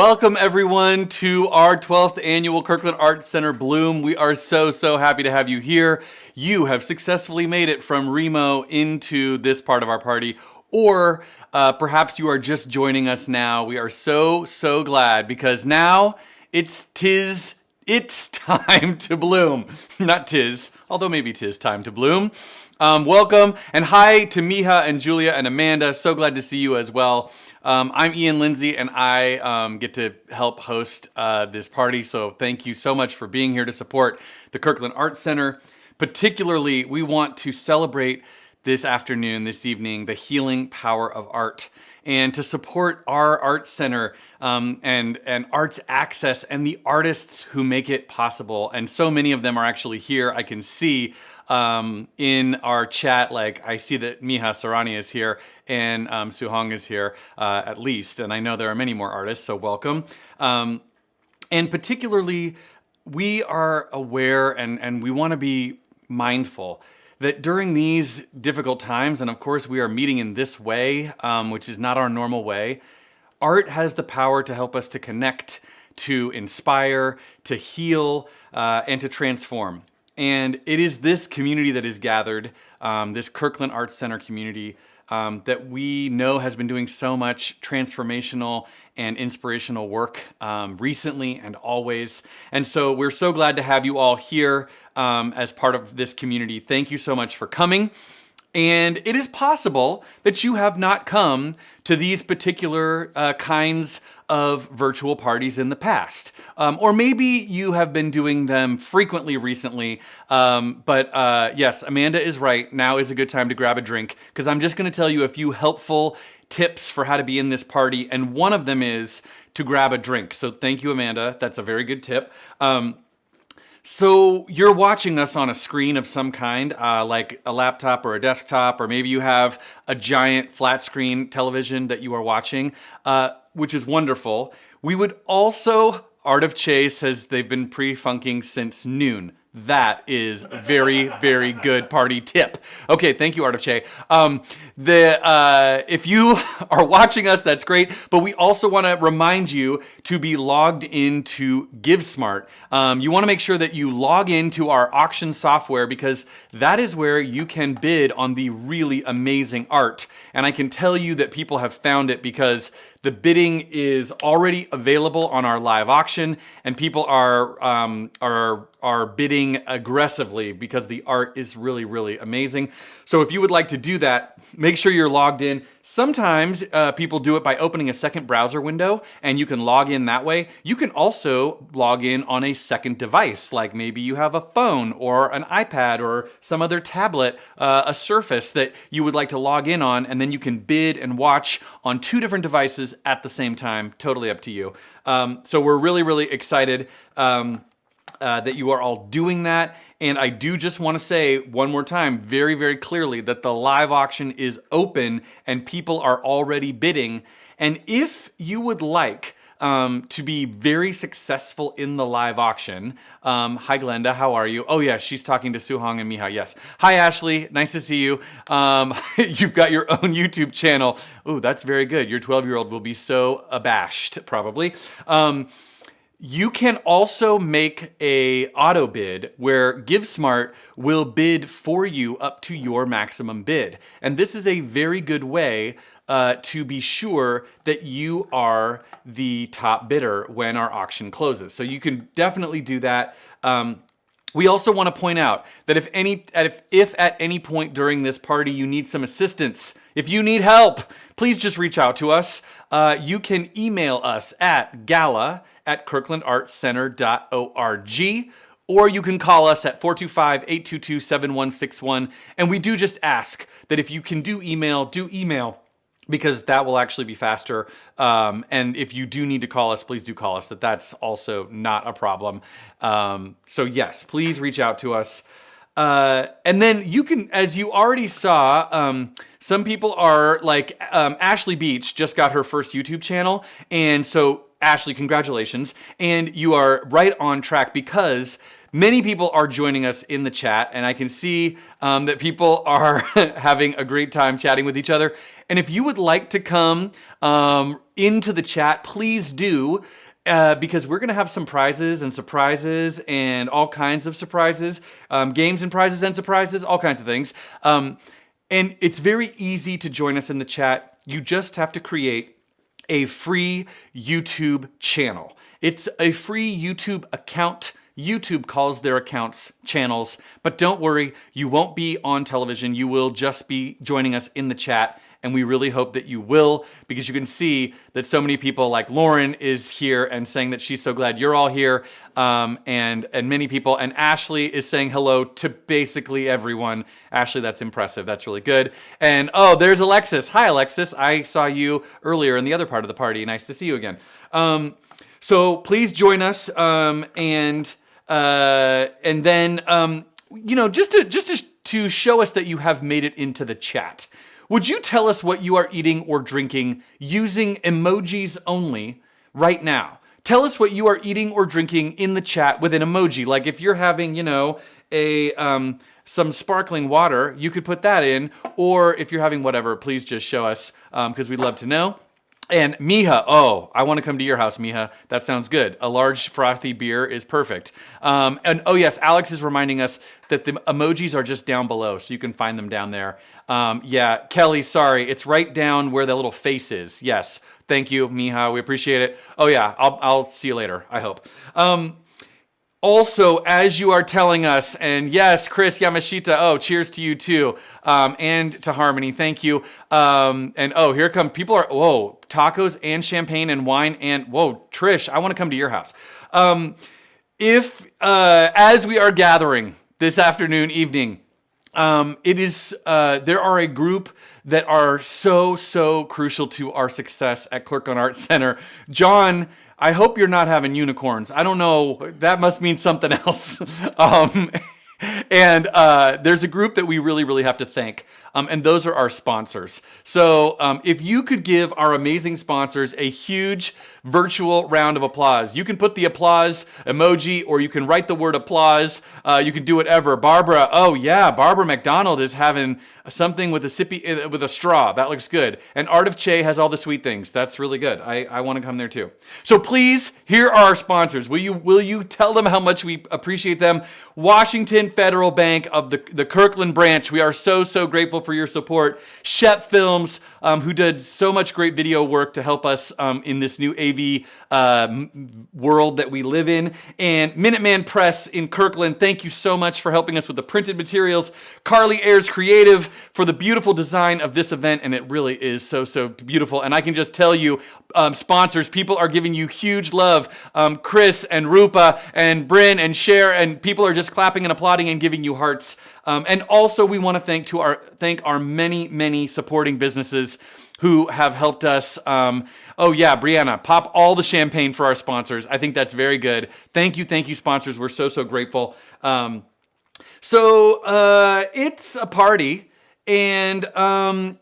Welcome everyone to our 12th annual Kirkland Arts Center Bloom. We are so happy to have you here. You have successfully made it from Remo into this part of our party, or perhaps you are just joining us now. We are so glad because now it's time to bloom. Not tis, although maybe tis time to bloom. Welcome and hi to Miha and Julia and Amanda. So glad to see you as well. I'm Ian Lindsay and I get to help host this party. So thank you so much for being here to support the Kirkland Arts Center. Particularly, we want to celebrate this afternoon, this evening, the healing power of art. And to support our Arts Center and arts access and the artists who make it possible. And so many of them are actually here. I can see in our chat, like I see that Miha Sarani is here and Suhong is here at least. And I know there are many more artists, so welcome. And particularly, we are aware and we want to be mindful that during these difficult times, and of course we are meeting in this way, which is not our normal way, art has the power to help us to connect, to inspire, to heal, and to transform. And it is this community that is gathered, this Kirkland Arts Center community, that we know has been doing so much transformational and inspirational work recently and always. And so we're so glad to have you all here as part of this community. Thank you so much for coming. And it is possible that you have not come to these particular kinds of virtual parties in the past. Or maybe you have been doing them frequently recently. But yes, Amanda is right. Now is a good time to grab a drink because I'm just going to tell you a few helpful tips for how to be in this party. And one of them is to grab a drink. So thank you, Amanda. That's a very good tip. So you're watching us on a screen of some kind, like a laptop or a desktop, or maybe you have a giant flat screen television that you are watching, which is wonderful. We would also, Art of Che says they've been pre-funking since noon. That is a very good party tip. Okay, thank you, Art of Che. If you are watching us, that's great. But we also want to remind you to be logged into GiveSmart. You want to make sure that you log into our auction software because that is where you can bid on the really amazing art. And I can tell you that people have found it because the bidding is already available on our live auction, and people are bidding aggressively because the art is really amazing. So if you would like to do that, make sure you're logged in. Sometimes people do it by opening a second browser window and you can log in that way. You can also log in on a second device, like maybe you have a phone or an iPad or some other tablet, a Surface that you would like to log in on, and then you can bid and watch on two different devices at the same time. Totally up to you. So we're really excited that you are all doing that. And I do just want to say one more time, very clearly, that the live auction is open and people are already bidding. And if you would like to be very successful in the live auction, hi Glenda, how are you? Oh yeah, she's talking to Suhong and Miha, yes. Hi Ashley, nice to see you. You've got your own YouTube channel. Ooh, that's very good. Your 12-year-old will be so abashed, probably. You can also make a auto bid where GiveSmart will bid for you up to your maximum bid. And this is a very good way to be sure that you are the top bidder when our auction closes. So you can definitely do that. We also want to point out that if at any point during this party you need some assistance, if you need help, please just reach out to us. You can email us at gala@kirklandartscenter.org, or you can call us at 425-822-7161. And we do just ask that if you can do email, because that will actually be faster. And if you do need to call us, please do call us. That's also not a problem. So yes, please reach out to us. And then you can, as you already saw, some people are like, Ashley Beach just got her first YouTube channel. And so Ashley, congratulations. And you are right on track because many people are joining us in the chat, and I can see that people are having a great time chatting with each other. And if you would like to come into the chat, please do. Because we're going to have some prizes and surprises and all kinds of surprises, games and prizes and surprises, all kinds of things. And it's very easy to join us in the chat. You just have to create a free YouTube channel. It's a free YouTube account. YouTube calls their accounts channels, but don't worry, you won't be on television. You will just be joining us in the chat, and we really hope that you will, because you can see that so many people, like Lauren is here and saying that she's so glad you're all here, and many people, and Ashley is saying hello to basically everyone. Ashley, that's impressive. That's really good. And oh, there's Alexis. Hi, Alexis. I saw you earlier in the other part of the party. Nice to see you again. So please join us, and then just to show us that you have made it into the chat. Would you tell us what you are eating or drinking using emojis only right now? Tell us what you are eating or drinking in the chat with an emoji. Like if you're having, some sparkling water, you could put that in. Or if you're having whatever, please just show us, because we'd love to know. And Miha, oh, I want to come to your house, Miha. That sounds good. A large frothy beer is perfect. And oh yes, Alex is reminding us that the emojis are just down below, so you can find them down there. Yeah, Kelly, sorry, it's right down where the little face is. Yes, thank you, Miha. We appreciate it. Oh yeah, I'll see you later, I hope. Also, as you are telling us, and yes, Chris Yamashita, oh, cheers to you too, and to Harmony, thank you. And oh, here come, people are, whoa, tacos and champagne and wine and, whoa, Trish, I want to come to your house. As we are gathering this afternoon, evening, there are a group that are so crucial to our success at Kirkland Arts Center. John, I hope you're not having unicorns. I don't know. That must mean something else. And there's a group that we really have to thank, and those are our sponsors. So if you could give our amazing sponsors a huge virtual round of applause. You can put the applause emoji, or you can write the word applause. You can do whatever. Barbara, oh yeah, Barbara McDonald is having something with a straw. That looks good. And Art of Che has all the sweet things. That's really good. I want to come there too. So please, here are our sponsors. Will you tell them how much we appreciate them? Washington Federal Bank of the Kirkland branch. We are so grateful for your support. Shep Films, who did so much great video work to help us in this new AV world that we live in. And Minuteman Press in Kirkland, thank you so much for helping us with the printed materials. Carly Ayers Creative for the beautiful design of this event, and it really is so beautiful. And I can just tell you, sponsors, people are giving you huge love. Chris and Rupa and Bryn and Cher, and people are just clapping and applauding and giving you hearts. And also we want to thank our many supporting businesses who have helped us. Oh yeah, Brianna, pop all the champagne for our sponsors. I think that's very good. Thank you, sponsors. We're so grateful. So it's a party. And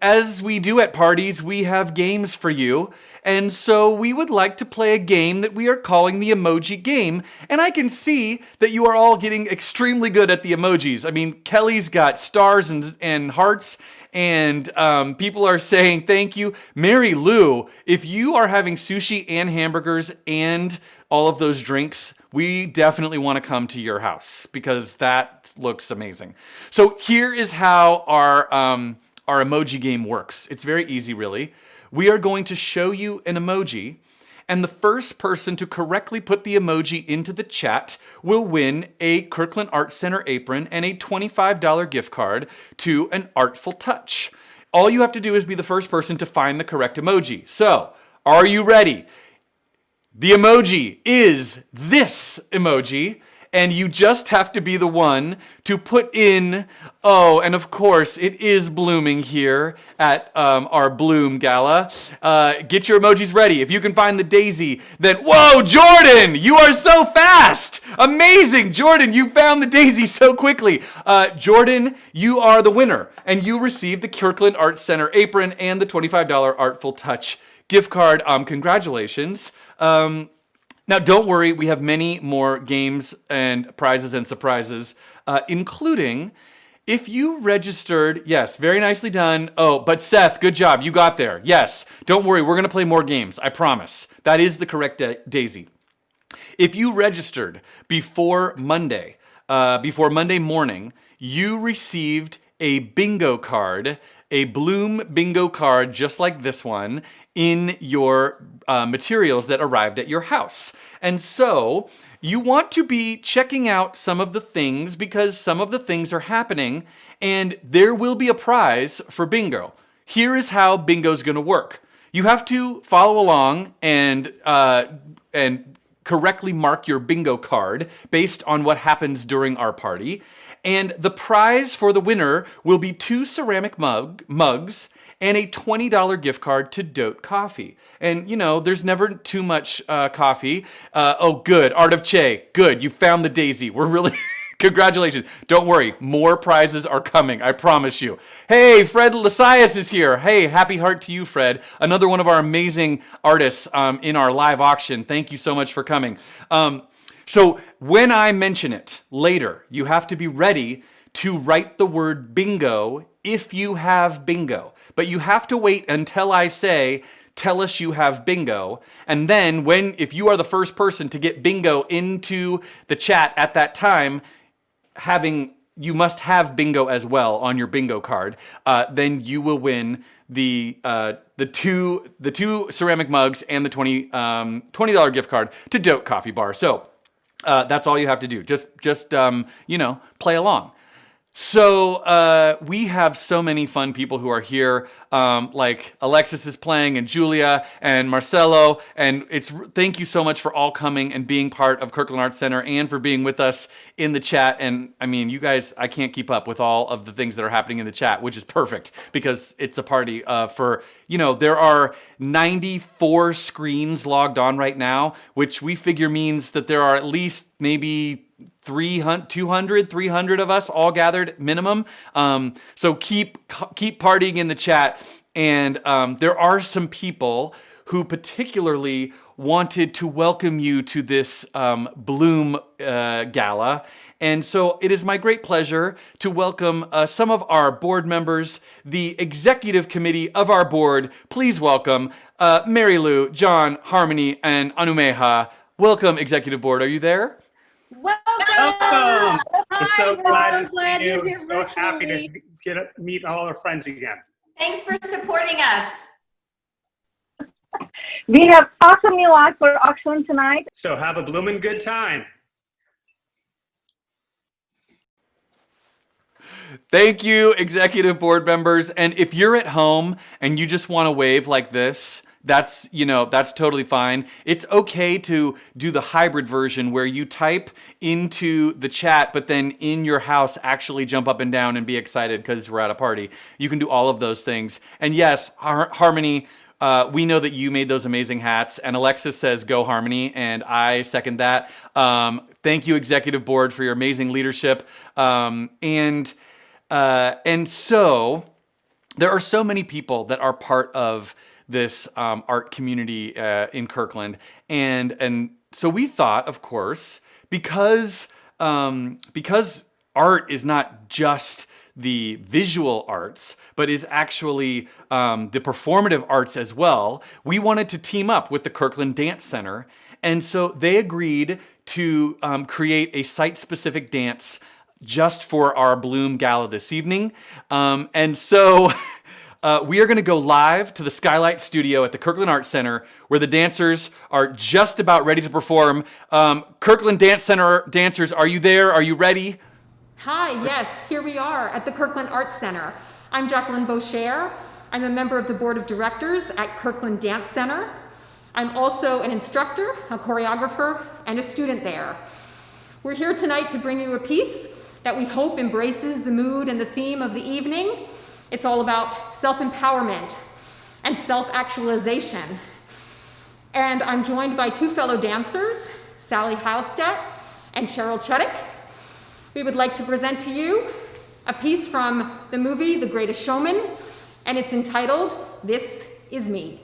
as we do at parties, we have games for you. And so we would like to play a game that we are calling the emoji game. And I can see that you are all getting extremely good at the emojis. I mean, Kelly's got stars and hearts, and people are saying thank you. Mary Lou, if you are having sushi and hamburgers and all of those drinks, we definitely want to come to your house because that looks amazing. So here is how our emoji game works. It's very easy, really. We are going to show you an emoji, and the first person to correctly put the emoji into the chat will win a Kirkland Arts Center apron and a $25 gift card to an Artful Touch. All you have to do is be the first person to find the correct emoji. So, are you ready? The emoji is this emoji, and you just have to be the one to put in, oh, and of course, it is blooming here at our Bloom Gala. Get your emojis ready. If you can find the daisy, then, whoa, Jordan, you are so fast. Amazing, Jordan, you found the daisy so quickly. Jordan, you are the winner, and you received the Kirkland Arts Center apron and the $25 Artful Touch gift card. Congratulations. Now, don't worry, we have many more games and prizes and surprises, including if you registered, yes, very nicely done. Oh, but Seth, good job. You got there. Yes. Don't worry. We're going to play more games. I promise. That is the correct Daisy. If you registered before Monday morning, you received a bingo card, a Bloom bingo card just like this one, in your materials that arrived at your house. And so you want to be checking out some of the things because some of the things are happening and there will be a prize for bingo. Here is how bingo is going to work. You have to follow along and correctly mark your bingo card based on what happens during our party. And the prize for the winner will be 2 ceramic mugs and a $20 gift card to Dote Coffee. And there's never too much coffee. Oh, good. Art of Che. Good. You found the Daisy. We're really... Congratulations. Don't worry. More prizes are coming. I promise you. Hey, Fred Lasias is here. Hey, happy heart to you, Fred. Another one of our amazing artists in our live auction. Thank you so much for coming. So when I mention it later, you have to be ready to write the word bingo if you have bingo. But you have to wait until I say, tell us you have bingo. And then if you are the first person to get bingo into the chat at that time, you must have bingo as well on your bingo card. Then you will win the two ceramic mugs and the $20 gift card to Dote Coffee Bar. So that's all you have to do. Just play along. So we have so many fun people who are here, like Alexis is playing, and Julia, and Marcelo, and thank you so much for all coming and being part of Kirkland Arts Center and for being with us in the chat. And I mean, you guys, I can't keep up with all of the things that are happening in the chat, which is perfect because it's a party there are 94 screens logged on right now, which we figure means that there are at least maybe 200, 300 of us all gathered minimum. So keep partying in the chat. And there are some people who particularly wanted to welcome you to this Bloom Gala. And so it is my great pleasure to welcome some of our board members, the executive committee of our board. Please welcome Mary Lou, John, Harmony, and Anumeha. Welcome, executive board. Are you there? Welcome! I'm so glad to glad see you're you. here So happy virtually. to meet all our friends again. Thanks for supporting us. We have awesome new art for auction tonight. So have a bloomin' good time. Thank you, executive board members. And if you're at home and you just want to wave like this, that's totally fine. It's okay to do the hybrid version where you type into the chat, but then in your house actually jump up and down and be excited because we're at a party. You can do all of those things. And yes, Harmony, we know that you made those amazing hats, and Alexis says go Harmony, and I second that. Thank you, executive board, for your amazing leadership. And so there are so many people that are part of this art community in Kirkland, and so we thought, of course, because art is not just the visual arts, but is actually the performative arts as well, we wanted to team up with the Kirkland Dance Center, and so they agreed to create a site-specific dance just for our Bloom Gala this evening, and so. We are going to go live to the Skylight Studio at the Kirkland Arts Center, where the dancers are just about ready to perform. Kirkland Dance Center dancers, are you there? Are you ready? Hi, yes, here we are at the Kirkland Arts Center. I'm Jacqueline Boucher. I'm a member of the board of directors at Kirkland Dance Center. I'm also an instructor, a choreographer, and a student there. We're here tonight to bring you a piece that we hope embraces the mood and the theme of the evening. It's all about self-empowerment and self-actualization. And I'm joined by 2 fellow dancers, Sally Heilstadt and Cheryl Chuddick. We would like to present to you a piece from the movie The Greatest Showman, and it's entitled, This Is Me.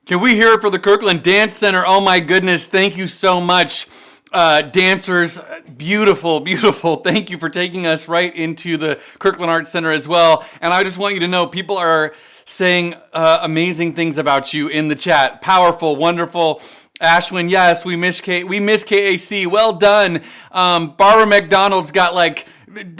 Can we hear it for the Kirkland Dance Center? Oh my goodness, thank you so much. Dancers, beautiful, beautiful. Thank you for taking us right into the Kirkland Arts Center as well. And I just want you to know, people are saying amazing things about you in the chat. Powerful, wonderful. Ashwin, yes, we miss KAC. Well done. Barbara McDonald's got like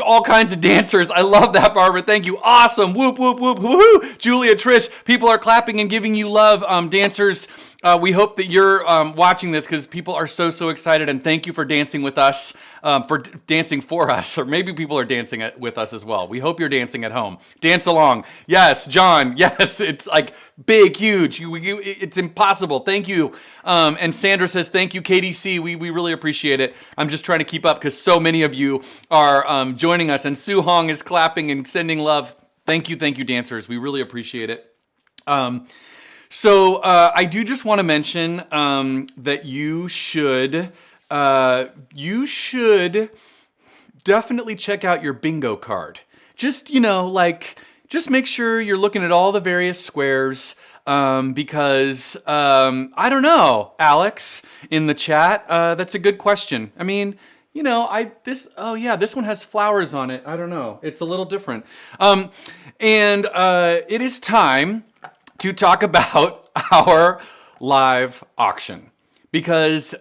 all kinds of dancers. I love that, Barbara. Thank you. Awesome. Whoop, whoop, whoop, woohoo. Julia, Trish, people are clapping and giving you love. Dancers, we hope that you're watching this because people are so excited, and thank you for dancing with us, for dancing for us, or maybe people are dancing with us as well. We hope you're dancing at home. Dance along. Yes, John. Yes, it's like big, huge. It's impossible. Thank you. And Sandra says, thank you, KDC. We really appreciate it. I'm just trying to keep up because so many of you are joining us, and Su Hong is clapping and sending love. Thank you, dancers. We really appreciate it. So I do just want to mention that you should definitely check out your bingo card. Just, just make sure you're looking at all the various squares because I don't know, Alex in the chat. That's a good question. I mean, this one has flowers on it. I don't know. It's a little different. And it is time to talk about our live auction. Because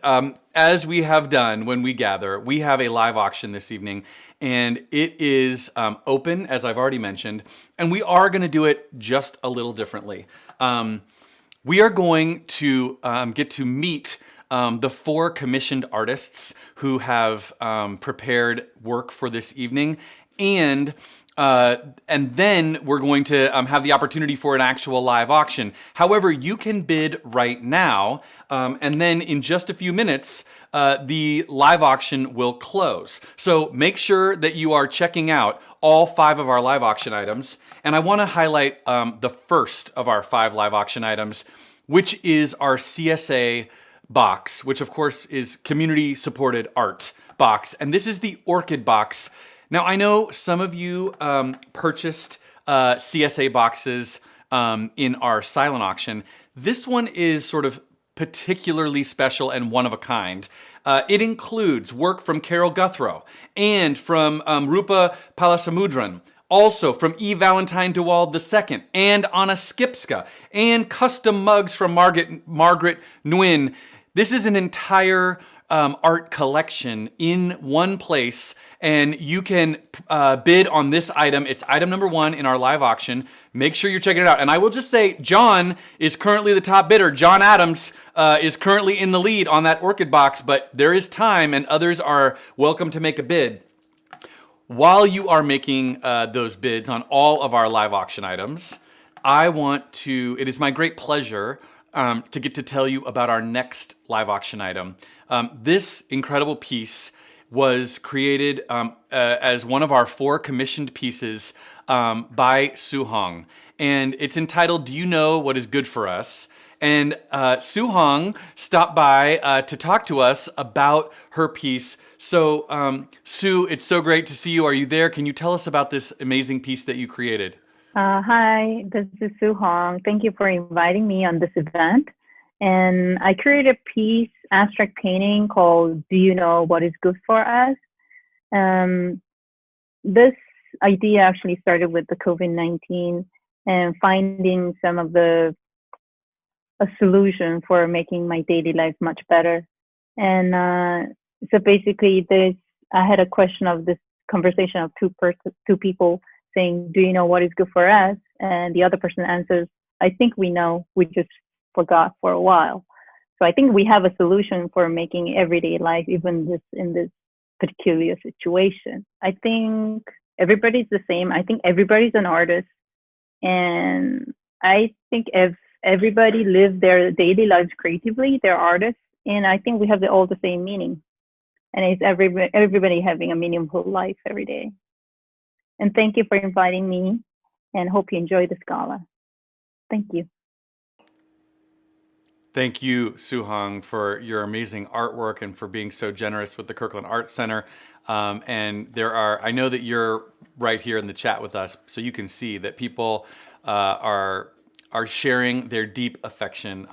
as we have done when we gather, we have a live auction this evening, and it is open, as I've already mentioned, and we are going to do it just a little differently. We are going to get to meet the 4 commissioned artists who have prepared work for this evening, and then we're going to have the opportunity for an actual live auction. However, you can bid right now, and then in just a few minutes, the live auction will close. So make sure that you are checking out all 5 of our live auction items. And I want to highlight the first of our 5 live auction items, which is our CSA box, which of course is Community Supported Art box. And this is the Orchid box. Now, I know some of you purchased CSA boxes in our silent auction. This one is sort of particularly special and one of a kind. It includes work from Carol Guthrow and from Rupa Palasamudran, also from E. Valentine Dewald II and Anna Skipska, and custom mugs from Margaret Nguyen. This is an entire art collection in one place, and you can bid on this item. It's item number 1 in our live auction. Make sure you're checking it out. And I will just say, John is currently the top bidder. John Adams is currently in the lead on that orchid box, but there is time, and others are welcome to make a bid. While you are making those bids on all of our live auction items, it is my great pleasure to get to tell you about our next live auction item. This incredible piece was created as one of our 4 commissioned pieces by Su Hong. And it's entitled, Do You Know What Is Good For Us? And Su Hong stopped by to talk to us about her piece. So Sue, it's so great to see you. Are you there? Can you tell us about this amazing piece that you created? Hi, this is Su Hong. Thank you for inviting me on this event. And I created a piece, abstract painting called Do You Know What Is Good For Us? This idea actually started with the COVID-19 and finding some of a solution for making my daily life much better. And so basically I had a question of this conversation of two people saying, do you know what is good for us? And the other person answers, I think we know, we just forgot for a while. So I think we have a solution for making everyday life, even in this peculiar situation. I think everybody's the same. I think everybody's an artist. And I think if everybody lives their daily lives creatively, they're artists. And I think we have all the same meaning. And it's everybody having a meaningful life every day. And thank you for inviting me, and hope you enjoy this gala. Thank you. Thank you, Su Hong, for your amazing artwork and for being so generous with the Kirkland Arts Center. And I know that you're right here in the chat with us, so you can see that people are are sharing their deep affection.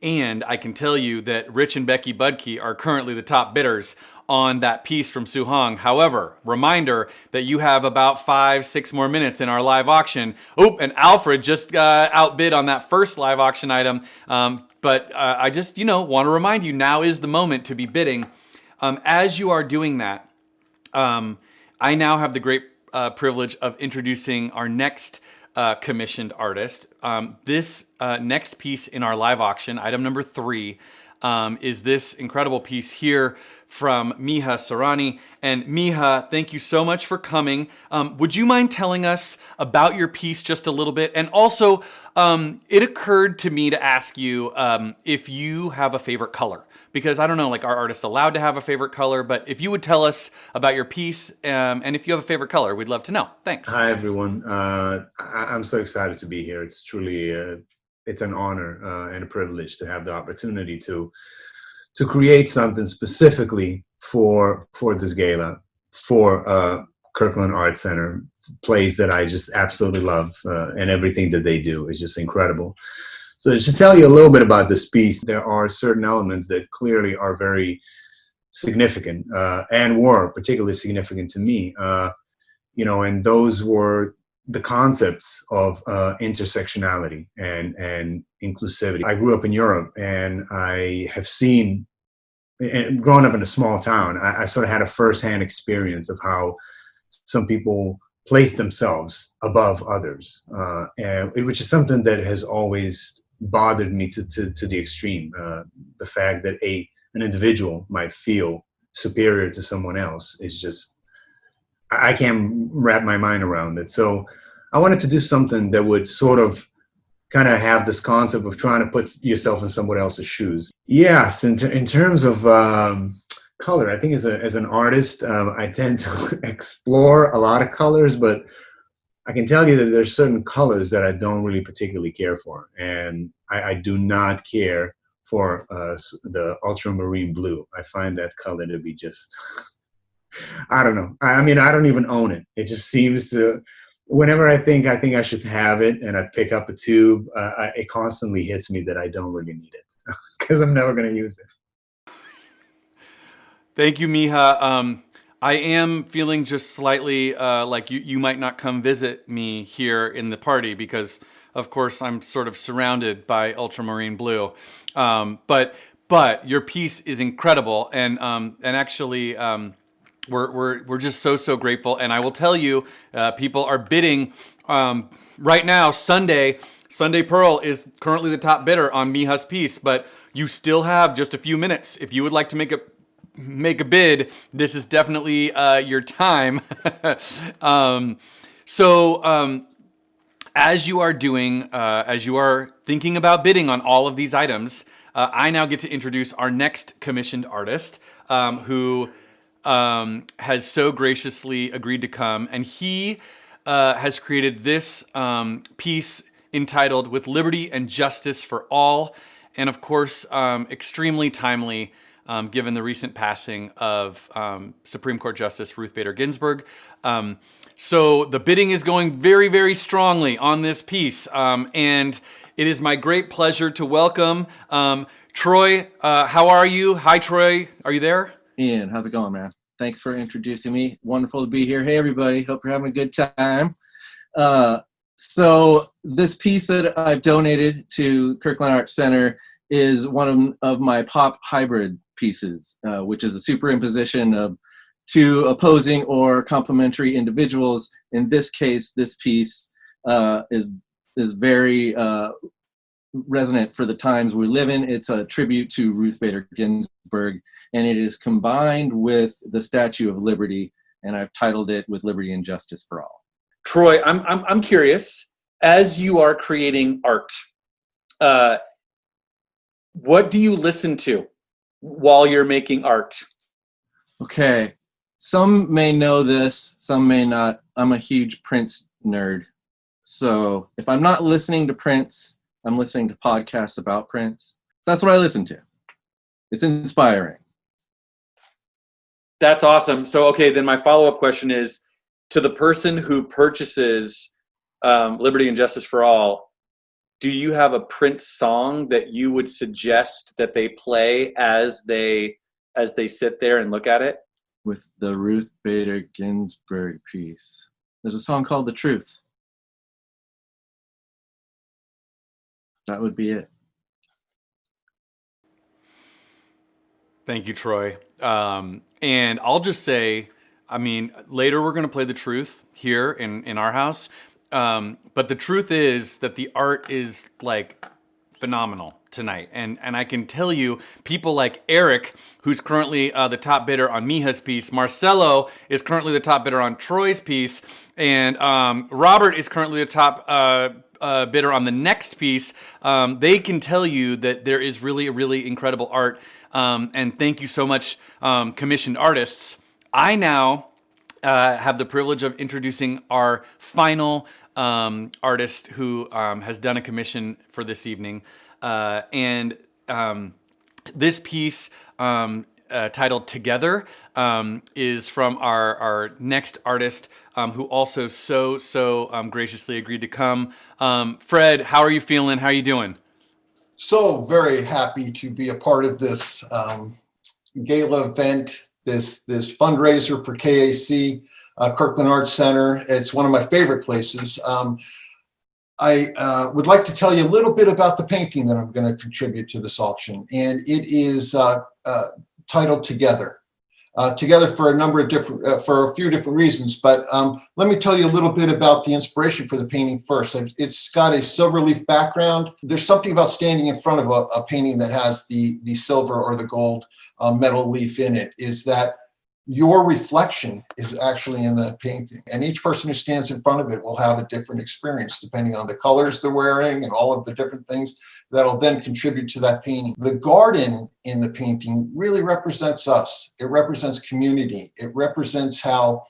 And I can tell you that Rich and Becky Budke are currently the top bidders on that piece from Su Hong. However, reminder that you have about 5-6 more minutes in our live auction. Oh, and Alfred just outbid on that first live auction item. But I just, want to remind you, now is the moment to be bidding. As you are doing that, I now have the great privilege of introducing our next commissioned artist. This next piece in our live auction, item number 3, is this incredible piece here from Miha Sarani. And Miha, thank you so much for coming. Would you mind telling us about your piece just a little bit? And also, it occurred to me to ask you if you have a favorite color. Because I don't know, are artists allowed to have a favorite color? But if you would tell us about your piece and if you have a favorite color, we'd love to know. Thanks. Hi, everyone. I'm so excited to be here. It's truly it's an honor and a privilege to have the opportunity to create something specifically for this gala, for Kirkland Arts Center, a place that I just absolutely love, and everything that they do is just incredible. So just to tell you a little bit about this piece, there are certain elements that clearly are very significant and were particularly significant to me, and those were the concepts of intersectionality and inclusivity. I grew up in Europe, and I have seen, and growing up in a small town, I sort of had a firsthand experience of how some people place themselves above others, which is something that has always bothered me to the extreme. The fact that an individual might feel superior to someone else is just, I can't wrap my mind around it. So I wanted to do something that would sort of kind of have this concept of trying to put yourself in someone else's shoes. Yes, in terms of color, I think as an artist, I tend to explore a lot of colors, but I can tell you that there's certain colors that I don't really particularly care for. And I do not care for the ultramarine blue. I find that color to be just, I don't know. I mean, I don't even own it. It just seems to, whenever I think I should have it and I pick up a tube, it constantly hits me that I don't really need it because I'm never going to use it. Thank you, Miha. I am feeling just slightly like you might not come visit me here in the party because, of course, I'm sort of surrounded by ultramarine blue. But your piece is incredible, and actually, we're just so grateful. And I will tell you, people are bidding right now. Sunday Pearl is currently the top bidder on Miha's piece, but you still have just a few minutes if you would like to make a bid. This is definitely your time. As you are thinking about bidding on all of these items, I now get to introduce our next commissioned artist, who has so graciously agreed to come, and he has created this piece entitled "With Liberty and Justice for All," and of course, extremely timely. Given the recent passing of Supreme Court Justice Ruth Bader Ginsburg. So the bidding is going very, very strongly on this piece. And it is my great pleasure to welcome Troy. How are you? Hi, Troy. Are you there? Ian, how's it going, man? Thanks for introducing me. Wonderful to be here. Hey, everybody. Hope you're having a good time. So this piece that I've donated to Kirkland Arts Center is one of my pop hybrid pieces, which is a superimposition of two opposing or complementary individuals. In this case, this piece is very resonant for the times we live in. It's a tribute to Ruth Bader Ginsburg, and it is combined with the Statue of Liberty, and I've titled it "With Liberty and Justice for All." Troy, I'm curious, as you are creating art, what do you listen to while you're making art? Okay, some may know this, some may not. I'm a huge Prince nerd. So if I'm not listening to Prince, I'm listening to podcasts about Prince. So that's what I listen to. It's inspiring. That's awesome. So, okay, then my follow-up question is, to the person who purchases Liberty and Justice for All, do you have a Prince song that you would suggest that they play as they sit there and look at it? With the Ruth Bader Ginsburg piece, there's a song called "The Truth." That would be it. Thank you, Troy. And I'll just say, I mean, later we're going to play The Truth here in our house. But the truth is that the art is like phenomenal tonight. And I can tell you, people like Eric, who's currently the top bidder on Mija's piece, Marcelo is currently the top bidder on Troy's piece, and Robert is currently the top bidder on the next piece. They can tell you that there is really, really incredible art. And thank you so much, commissioned artists. I now have the privilege of introducing our final artist who has done a commission for this evening. And this piece, titled Together, is from our next artist, who also so graciously agreed to come. Fred, how are you feeling? How are you doing? So very happy to be a part of this gala event, this fundraiser for KAC, Kirkland Arts Center. It's one of my favorite places. I would like to tell you a little bit about the painting that I'm going to contribute to this auction, and it is titled Together. Together for a few different reasons, but let me tell you a little bit about the inspiration for the painting first. It's got a silver leaf background. There's something about standing in front of a painting that has the silver or the gold metal leaf in it, is that your reflection is actually in the painting, and each person who stands in front of it will have a different experience depending on the colors they're wearing and all of the different things that'll then contribute to that painting. The garden in the painting really represents us. It represents community. It represents how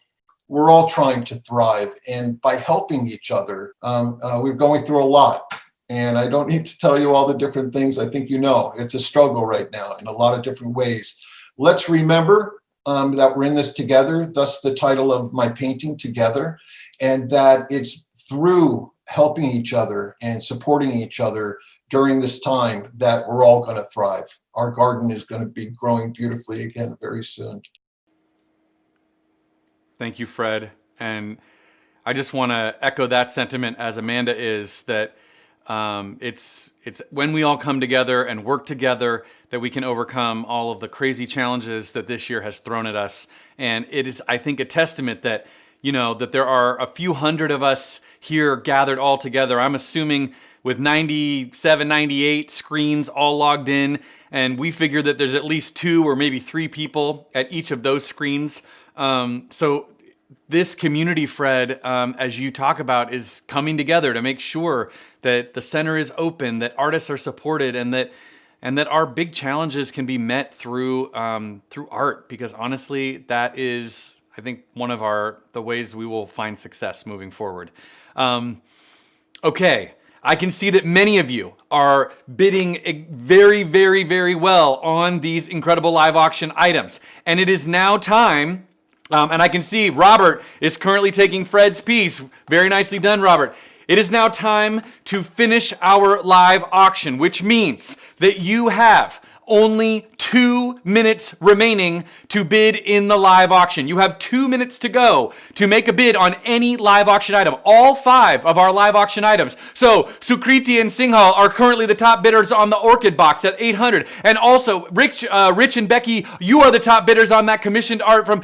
we're all trying to thrive, and by helping each other, we're going through a lot. And I don't need to tell you all the different things. I think you know it's a struggle right now in a lot of different ways. Let's remember that we're in this together, thus the title of my painting, Together, and that it's through helping each other and supporting each other during this time that we're all going to thrive. Our garden is going to be growing beautifully again very soon. Thank you, Fred. And I just want to echo that sentiment as Amanda is, that it's when we all come together and work together that we can overcome all of the crazy challenges that this year has thrown at us. And it is, I think, a testament that, you know, that there are a few hundred of us here gathered all together. I'm assuming with 97, 98 screens all logged in, and we figure that there's at least 2 or maybe 3 people at each of those screens. So this community, Fred, as you talk about, is coming together to make sure that the center is open, that artists are supported, and that our big challenges can be met through art. Because honestly, that is, I think, one of the ways we will find success moving forward. Okay, I can see that many of you are bidding very, very, very well on these incredible live auction items, and it is now time. And I can see Robert is currently taking Fred's piece. Very nicely done, Robert. It is now time to finish our live auction, which means that you have only 2 minutes remaining to bid in the live auction. You have 2 minutes to go to make a bid on any live auction item, all 5 of our live auction items. So Sukriti and Singhal are currently the top bidders on the orchid box at $800. And also Rich and Becky, you are the top bidders on that commissioned art from,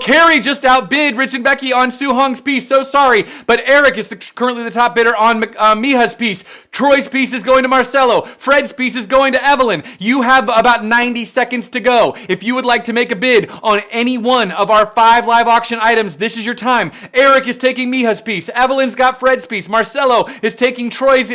Carrie just outbid Rich and Becky on Su Hong's piece. So sorry, but Eric is currently the top bidder on Mija's piece. Troy's piece is going to Marcelo. Fred's piece is going to Evelyn. You have about 90 seconds to go. If you would like to make a bid on any one of our 5 live auction items, this is your time. Eric is taking Mija's piece. Evelyn's got Fred's piece. Marcelo is taking Troy's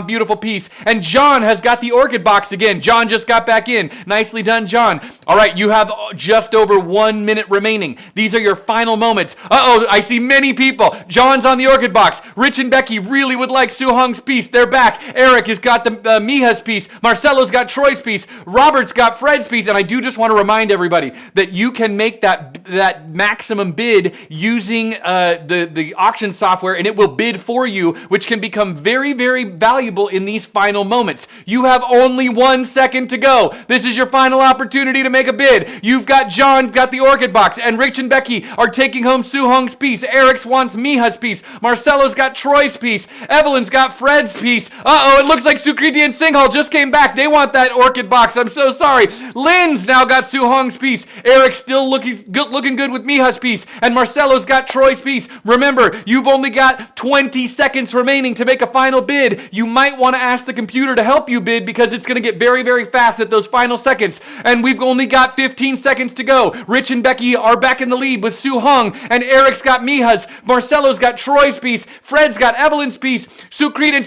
beautiful piece. And John has got the orchid box again. John just got back in. Nicely done, John. All right, you have just over 1 minute remaining. These are your final moments. I see many people. John's on the orchid box. Rich and Becky really would like Su Hong's piece. They're back. Eric has got the Mija's piece. Marcelo's got Troy's piece. Robert's got Fred's Fred's piece. And I do just want to remind everybody that you can make that maximum bid using the auction software, and it will bid for you, which can become very, very valuable in these final moments. You have only 1 second to go. This is your final opportunity to make a bid. You've got John got the orchid box, and Rich and Becky are taking home Su Hong's piece. Eric's wants Miha's piece. Marcelo's got Troy's piece. Evelyn's got Fred's piece. Uh-oh, it looks like Sukriti and Singhal just came back. They want that orchid box. I'm so sorry. Lynn's now got Su Hong's piece. Eric's still looking good with Miha's piece. And Marcelo's got Troy's piece. Remember, you've only got 20 seconds remaining to make a final bid. You might want to ask the computer to help you bid because it's going to get very, very fast at those final seconds. And we've only got 15 seconds to go. Rich and Becky are back in the lead with Su Hong, and Eric's got Miha's. Marcelo's got Troy's piece. Fred's got Evelyn's piece. Sukriti and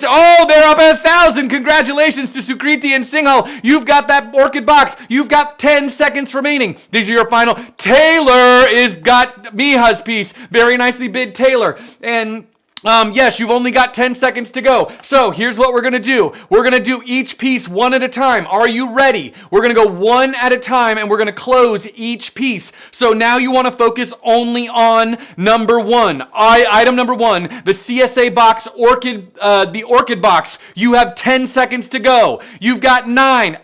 they're up at 1,000. Congratulations to Sukriti and Singhal. You've got that orchid box. You've got 10 seconds remaining. These are your final. Taylor is got Miha's piece. Very nicely bid, Taylor. And yes, you've only got 10 seconds to go. So here's what we're going to do. We're going to do each piece one at a time. Are you ready? We're going to go one at a time, and we're going to close each piece. So now you want to focus only on number one. Item number one, the CSA box, the orchid box. You have 10 seconds to go. You've got 9.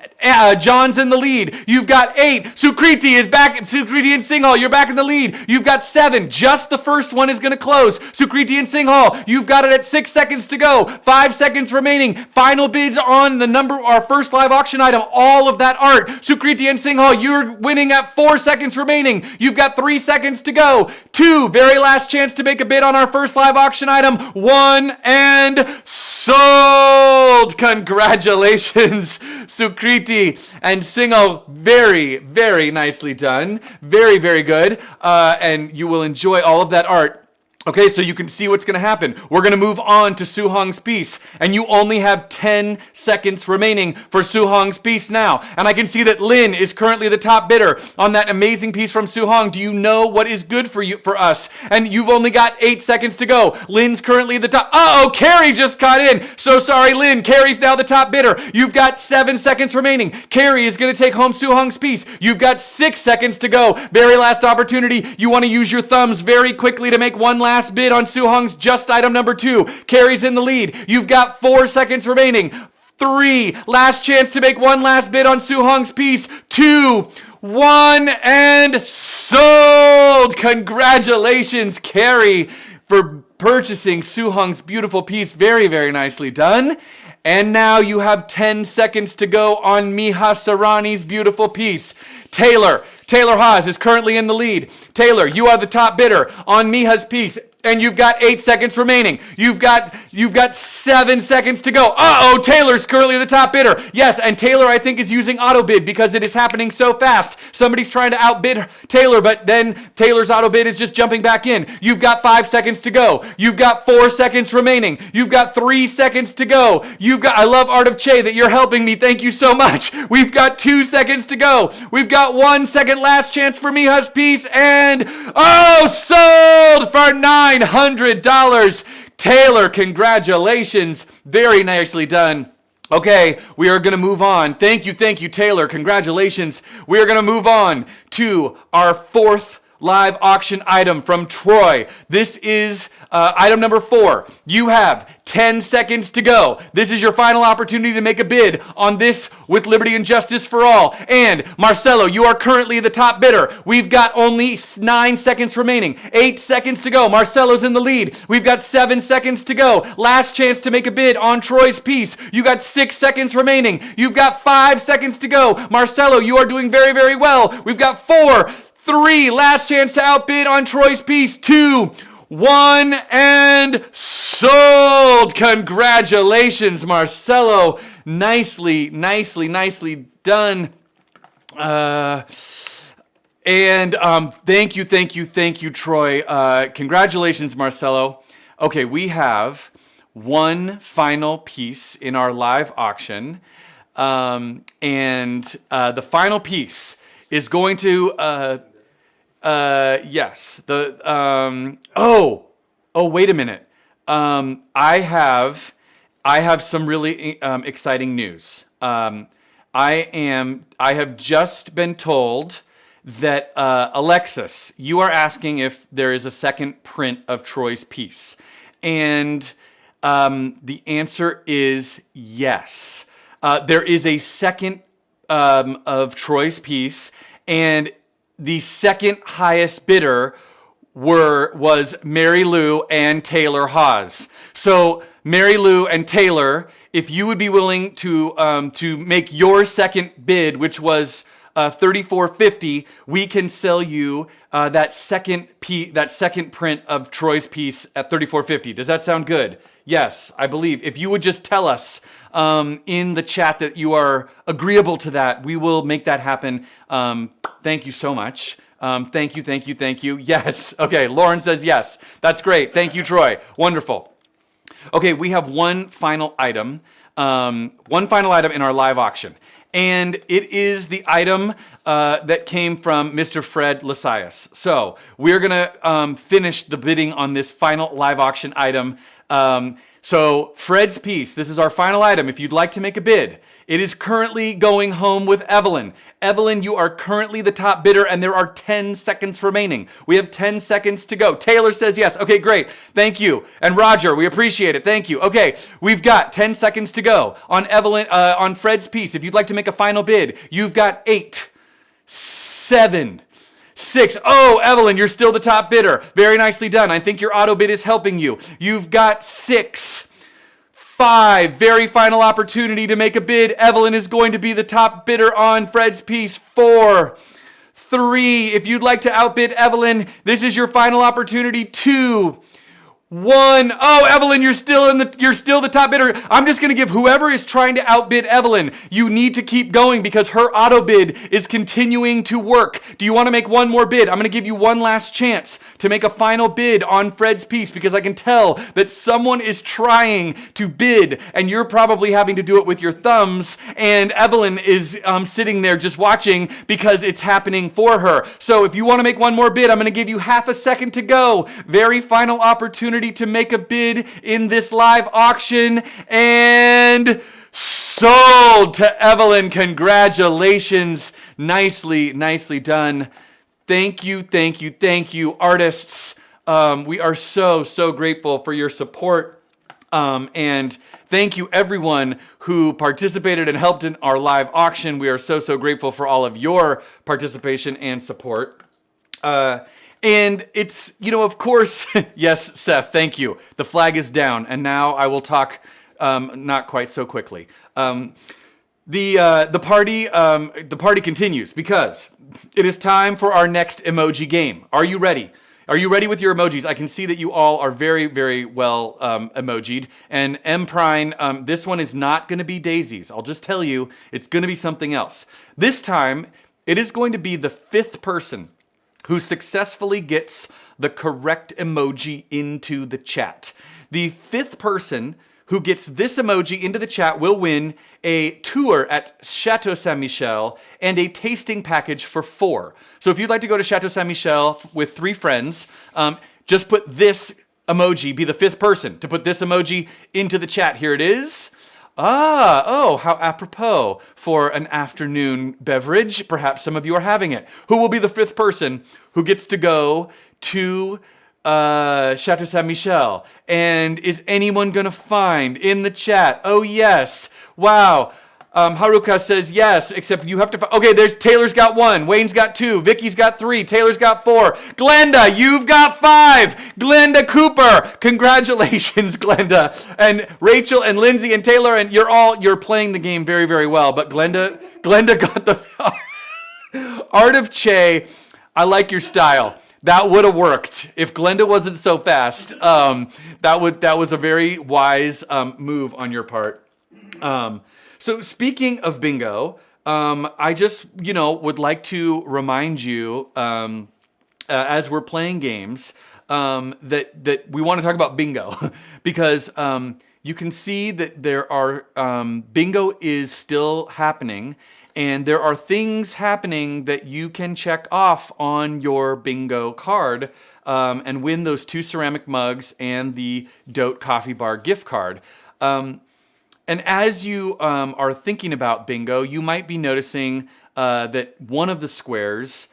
John's in the lead. You've got 8. Sukriti is back. Sukriti and Singhal, you're back in the lead. You've got 7. Just the first one is going to close. Sukriti and Singhal, you've got it at 6 seconds to go. 5 seconds remaining. Final bids on our first live auction item. All of that art. Sukriti and Singhal, you're winning at 4 seconds remaining. You've got 3 seconds to go. 2, very last chance to make a bid on our first live auction item. 1, and sold. Congratulations, Sukriti and Singhal. Very, very nicely done. Very, very good. And you will enjoy all of that art. Okay, so you can see what's going to happen. We're going to move on to Su Hong's piece, and you only have 10 seconds remaining for Su Hong's piece now. And I can see that Lynn is currently the top bidder on that amazing piece from Su Hong. Do you know what is good for us? And you've only got 8 seconds to go. Lynn's currently the top. Uh-oh, Carrie just got in. So sorry, Lynn. Carrie's now the top bidder. You've got 7 seconds remaining. Carrie is going to take home Su Hong's piece. You've got 6 seconds to go. Very last opportunity. You want to use your thumbs very quickly to make one last bid on Su Hong's just item number 2. Carrie's in the lead. You've got 4 seconds remaining. 3, last chance to make one last bid on Su Hong's piece. 2, 1, and sold. Congratulations, Carrie, for purchasing Su Hong's beautiful piece. Very, very nicely done. And now you have 10 seconds to go on Miha Sarani's beautiful piece. Taylor Haas is currently in the lead. Taylor, you are the top bidder on Miha's piece, and you've got 8 seconds remaining. You've got 7 seconds to go. Uh-oh, Taylor's currently the top bidder. Yes, and Taylor, I think, is using auto bid because it is happening so fast. Somebody's trying to outbid Taylor, but then Taylor's auto bid is just jumping back in. You've got 5 seconds to go. You've got 4 seconds remaining. You've got 3 seconds to go. I love Art of Che that you're helping me. Thank you so much. We've got 2 seconds to go. We've got 1 second last chance for Miha's piece, and sold for $900. Taylor, congratulations. Very nicely done. Okay, we are going to move on. Thank you, Taylor. Congratulations. We are going to move on to our 4th live auction item from Troy. This is item number 4. You have 10 seconds to go. This is your final opportunity to make a bid on this with Liberty and Justice for All. And Marcelo, you are currently the top bidder. We've got only 9 seconds remaining. 8 seconds to go. Marcelo's in the lead. We've got 7 seconds to go. Last chance to make a bid on Troy's piece. You got 6 seconds remaining. You've got 5 seconds to go. Marcelo, you are doing very, very well. We've got 4, 3, last chance to outbid on Troy's piece. 2, 1, and sold. Congratulations, Marcelo. Nicely done. Thank you, Troy. Congratulations, Marcelo. Okay, we have one final piece in our live auction. The final piece is going to, yes. Wait a minute. I have some really exciting news. I have just been told that Alexis, you are asking if there is a second print of Troy's piece. And the answer is yes. There is a second of Troy's piece, and the second highest bidder was Mary Lou and Taylor Hawes. So Mary Lou and Taylor, if you would be willing to make your second bid, which was $34.50, we can sell you that second print of Troy's piece at $34.50. Does that sound good? Yes, I believe. If you would just tell us in the chat that you are agreeable to that, we will make that happen. Thank you so much. Thank you. Yes. Okay, Lauren says yes. That's great. Thank you, Troy. Wonderful. Okay, we have one final item in our live auction. And it is the item that came from Mr. Fred Lasias. So we're going to finish the bidding on this final live auction item. So Fred's piece, this is our final item. If you'd like to make a bid, it is currently going home with Evelyn. Evelyn, you are currently the top bidder, and there are 10 seconds remaining. We have 10 seconds to go. Taylor says yes. Okay, great. Thank you. And Roger, we appreciate it. Thank you. Okay, we've got 10 seconds to go on on Fred's piece. If you'd like to make a final bid, you've got 8, 7, 6. Oh, Evelyn, you're still the top bidder. Very nicely done. I think your auto bid is helping you. You've got 6, 5. Very final opportunity to make a bid. Evelyn is going to be the top bidder on Fred's piece. 4, 3. If you'd like to outbid Evelyn, this is your final opportunity. 2, 1. Oh, Evelyn, you're still the top bidder. I'm just going to give whoever is trying to outbid Evelyn, you need to keep going because her auto bid is continuing to work. Do you want to make one more bid? I'm going to give you one last chance to make a final bid on Fred's piece because I can tell that someone is trying to bid and you're probably having to do it with your thumbs, and Evelyn is sitting there just watching because it's happening for her. So if you want to make one more bid, I'm going to give you half a second to go. Very final opportunity to make a bid in this live auction, and sold to Evelyn. Congratulations. Nicely done. Thank you, artists. We are so grateful for your support. And thank you everyone who participated and helped in our live auction. We are so grateful for all of your participation and support. And it's, of course, yes, Seth, thank you. The flag is down, and now I will talk not quite so quickly. The party continues because it is time for our next emoji game. Are you ready? Are you ready with your emojis? I can see that you all are very well emojied. And M. Prine, this one is not going to be daisies. I'll just tell you, it's going to be something else. This time, it is going to be the 5th person who successfully gets the correct emoji into the chat. The 5th person who gets this emoji into the chat will win a tour at Chateau Saint-Michel and a tasting package for 4. So if you'd like to go to Chateau Saint-Michel with 3 friends, just put this emoji, be the 5th person to put this emoji into the chat. Here it is. How apropos for an afternoon beverage. Perhaps some of you are having it. Who will be the 5th person who gets to go to Chateau Saint-Michel? And is anyone going to find in the chat? Oh, yes. Wow. Haruka says yes, except you have to... Okay, Taylor's got 1. Wayne's got 2. Vicky's got 3. Taylor's got 4. Glenda, you've got 5. Glenda Cooper. Congratulations, Glenda. And Rachel and Lindsay and Taylor, and you're playing the game very well. But Glenda got the... Art of Che, I like your style. That would have worked if Glenda wasn't so fast. That was a very wise move on your part. So speaking of bingo, I just, would like to remind you, as we're playing games, that we want to talk about bingo because you can see that there are, bingo is still happening, and there are things happening that you can check off on your bingo card and win those 2 ceramic mugs and the Dote Coffee Bar gift card. And as you are thinking about bingo, you might be noticing that one of the squares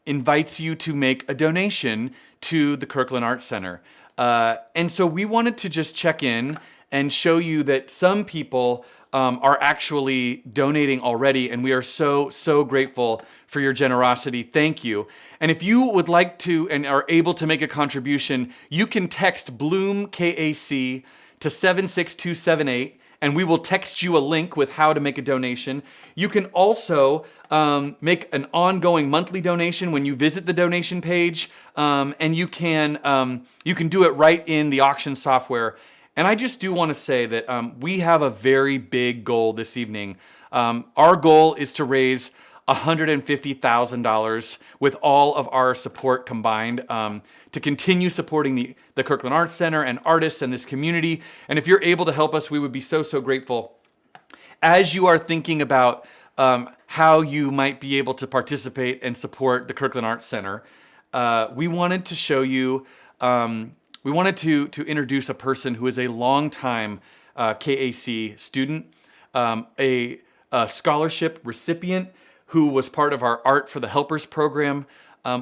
invites you to make a donation to the Kirkland Arts Center. And so we wanted to just check in and show you that some people are actually donating already, and we are so, so grateful for your generosity. Thank you. And if you would like to and are able to make a contribution, you can text Bloom KAC to 76278, and we will text you a link with how to make a donation. You can also make an ongoing monthly donation when you visit the donation page, and you can do it right in the auction software. And I just do want to say that we have a very big goal this evening. Our goal is to raise $150,000 with all of our support combined to continue supporting the Kirkland Arts Center and artists and this community. And if you're able to help us, we would be so, so grateful. As you are thinking about how you might be able to participate and support the Kirkland Arts Center, we wanted to show you, we wanted to introduce a person who is a longtime KAC student, a scholarship recipient who was part of our Art for the Helpers program.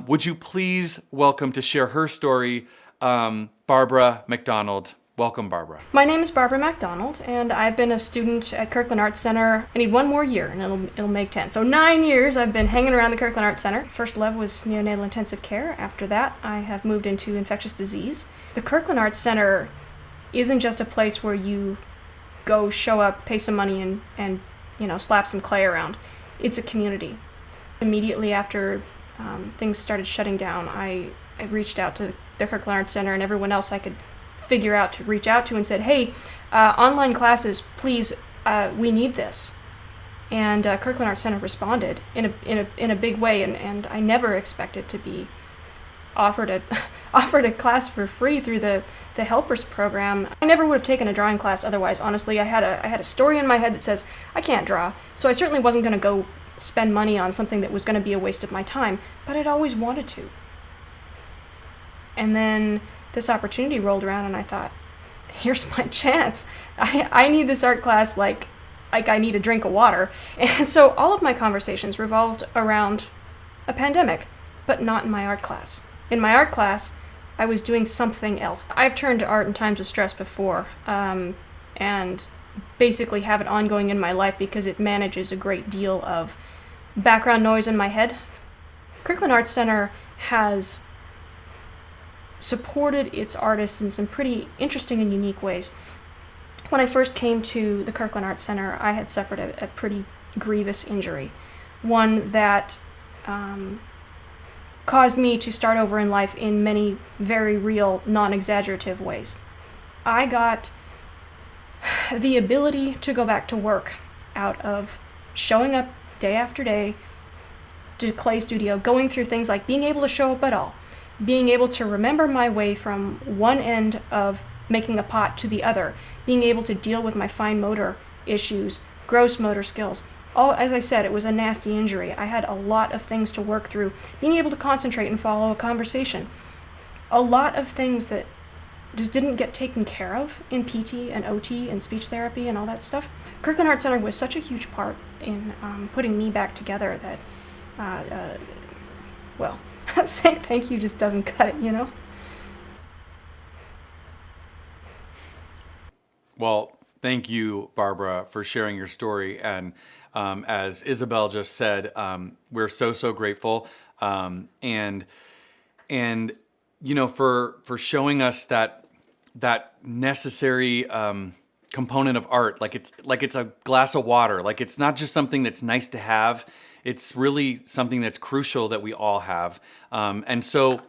Would you please welcome to share her story, Barbara McDonald. Welcome, Barbara. My name is Barbara MacDonald, and I've been a student at Kirkland Arts Center. I need one more year, and it'll make 10. So 9 years I've been hanging around the Kirkland Arts Center. First love was neonatal intensive care. After that, I have moved into infectious disease. The Kirkland Arts Center isn't just a place where you go, show up, pay some money, and slap some clay around. It's a community. Immediately after things started shutting down, I reached out to the Kirkland Arts Center and everyone else I could figure out to reach out to and said, hey, online classes, please, we need this. And Kirkland Arts Center responded in a big way, and I never expected to be offered a class for free through the Helpers program. I never would have taken a drawing class otherwise, honestly. I had a story in my head that says, I can't draw, so I certainly wasn't going to go spend money on something that was going to be a waste of my time, but I'd always wanted to. And then this opportunity rolled around, and I thought, here's my chance. I need this art class like I need a drink of water. And so all of my conversations revolved around a pandemic, but not in my art class. In my art class, I was doing something else. I've turned to art in times of stress before, and basically have it ongoing in my life because it manages a great deal of background noise in my head. Kirkland Arts Center has supported its artists in some pretty interesting and unique ways. When I first came to the Kirkland Arts Center, I had suffered a pretty grievous injury, one that caused me to start over in life in many very real, non-exaggerative ways. I got the ability to go back to work out of showing up day after day to clay studio, going through things like being able to show up at all, being able to remember my way from one end of making a pot to the other, being able to deal with my fine motor issues, gross motor skills. All, as I said, it was a nasty injury. I had a lot of things to work through. Being able to concentrate and follow a conversation. A lot of things that just didn't get taken care of in PT and OT and speech therapy and all that stuff. Kirkland Arts Center was such a huge part in putting me back together that, well, saying thank you just doesn't cut it, you know? Well, thank you, Barbara, for sharing your story. And as Isabel just said, we're so, so grateful. And you know, for showing us that necessary component of art, like it's a glass of water. Like it's not just something that's nice to have. It's really something that's crucial that we all have. And so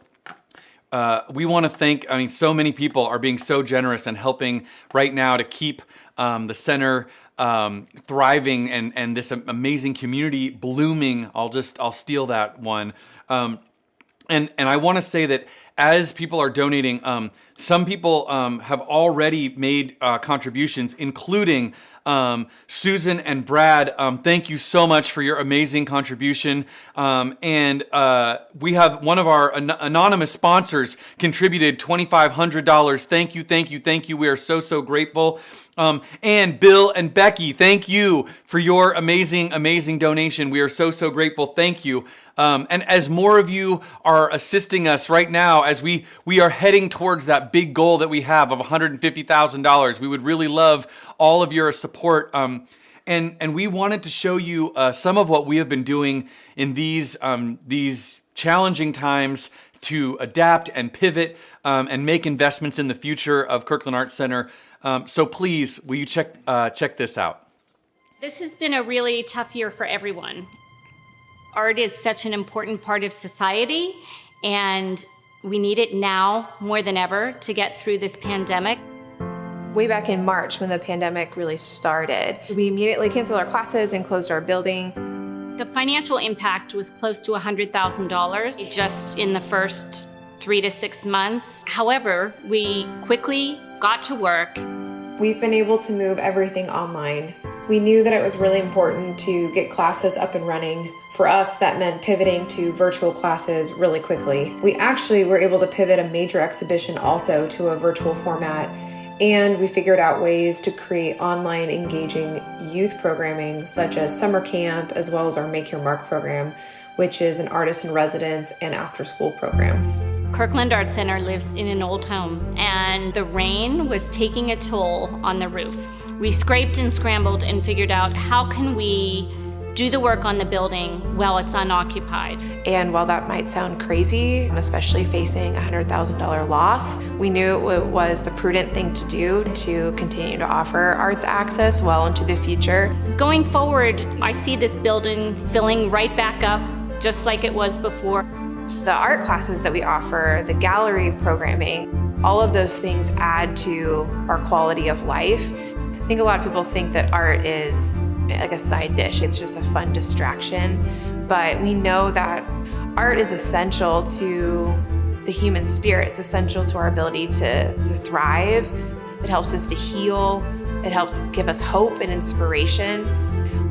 we want to thank, I mean, so many people are being so generous and helping right now to keep the center thriving and this amazing community blooming. I'll steal that one. And I want to say that as people are donating, some people have already made contributions, including Susan and Brad, thank you so much for your amazing contribution. And we have one of our anonymous sponsors contributed $2,500. Thank you, thank you, thank you. We are so, so grateful. And Bill and Becky, thank you for your amazing, amazing donation. We are so, so grateful. Thank you. And as more of you are assisting us right now, as we are heading towards that big goal that we have of $150,000, we would really love all of your support. And we wanted to show you some of what we have been doing in these challenging times to adapt and pivot and make investments in the future of Kirkland Arts Center. So please, will you check this out? This has been a really tough year for everyone. Art is such an important part of society, and we need it now more than ever to get through this pandemic. Way back in March, when the pandemic really started, we immediately canceled our classes and closed our building. The financial impact was close to $100,000 just in the first 3 to 6 months. However, we quickly got to work. We've been able to move everything online. We knew that it was really important to get classes up and running. For us, that meant pivoting to virtual classes really quickly. We actually were able to pivot a major exhibition also to a virtual format, and we figured out ways to create online engaging youth programming such as summer camp, as well as our Make Your Mark program, which is an artist in residence and after school program. Kirkland Arts Center lives in an old home, and the rain was taking a toll on the roof. We scraped and scrambled and figured out how can we do the work on the building while it's unoccupied. And while that might sound crazy, especially facing a $100,000 loss, we knew it was the prudent thing to do to continue to offer arts access well into the future. Going forward, I see this building filling right back up just like it was before. The art classes that we offer, the gallery programming, all of those things add to our quality of life. I think a lot of people think that art is like a side dish. It's just a fun distraction. But we know that art is essential to the human spirit. It's essential to our ability to thrive. It helps us to heal. It helps give us hope and inspiration.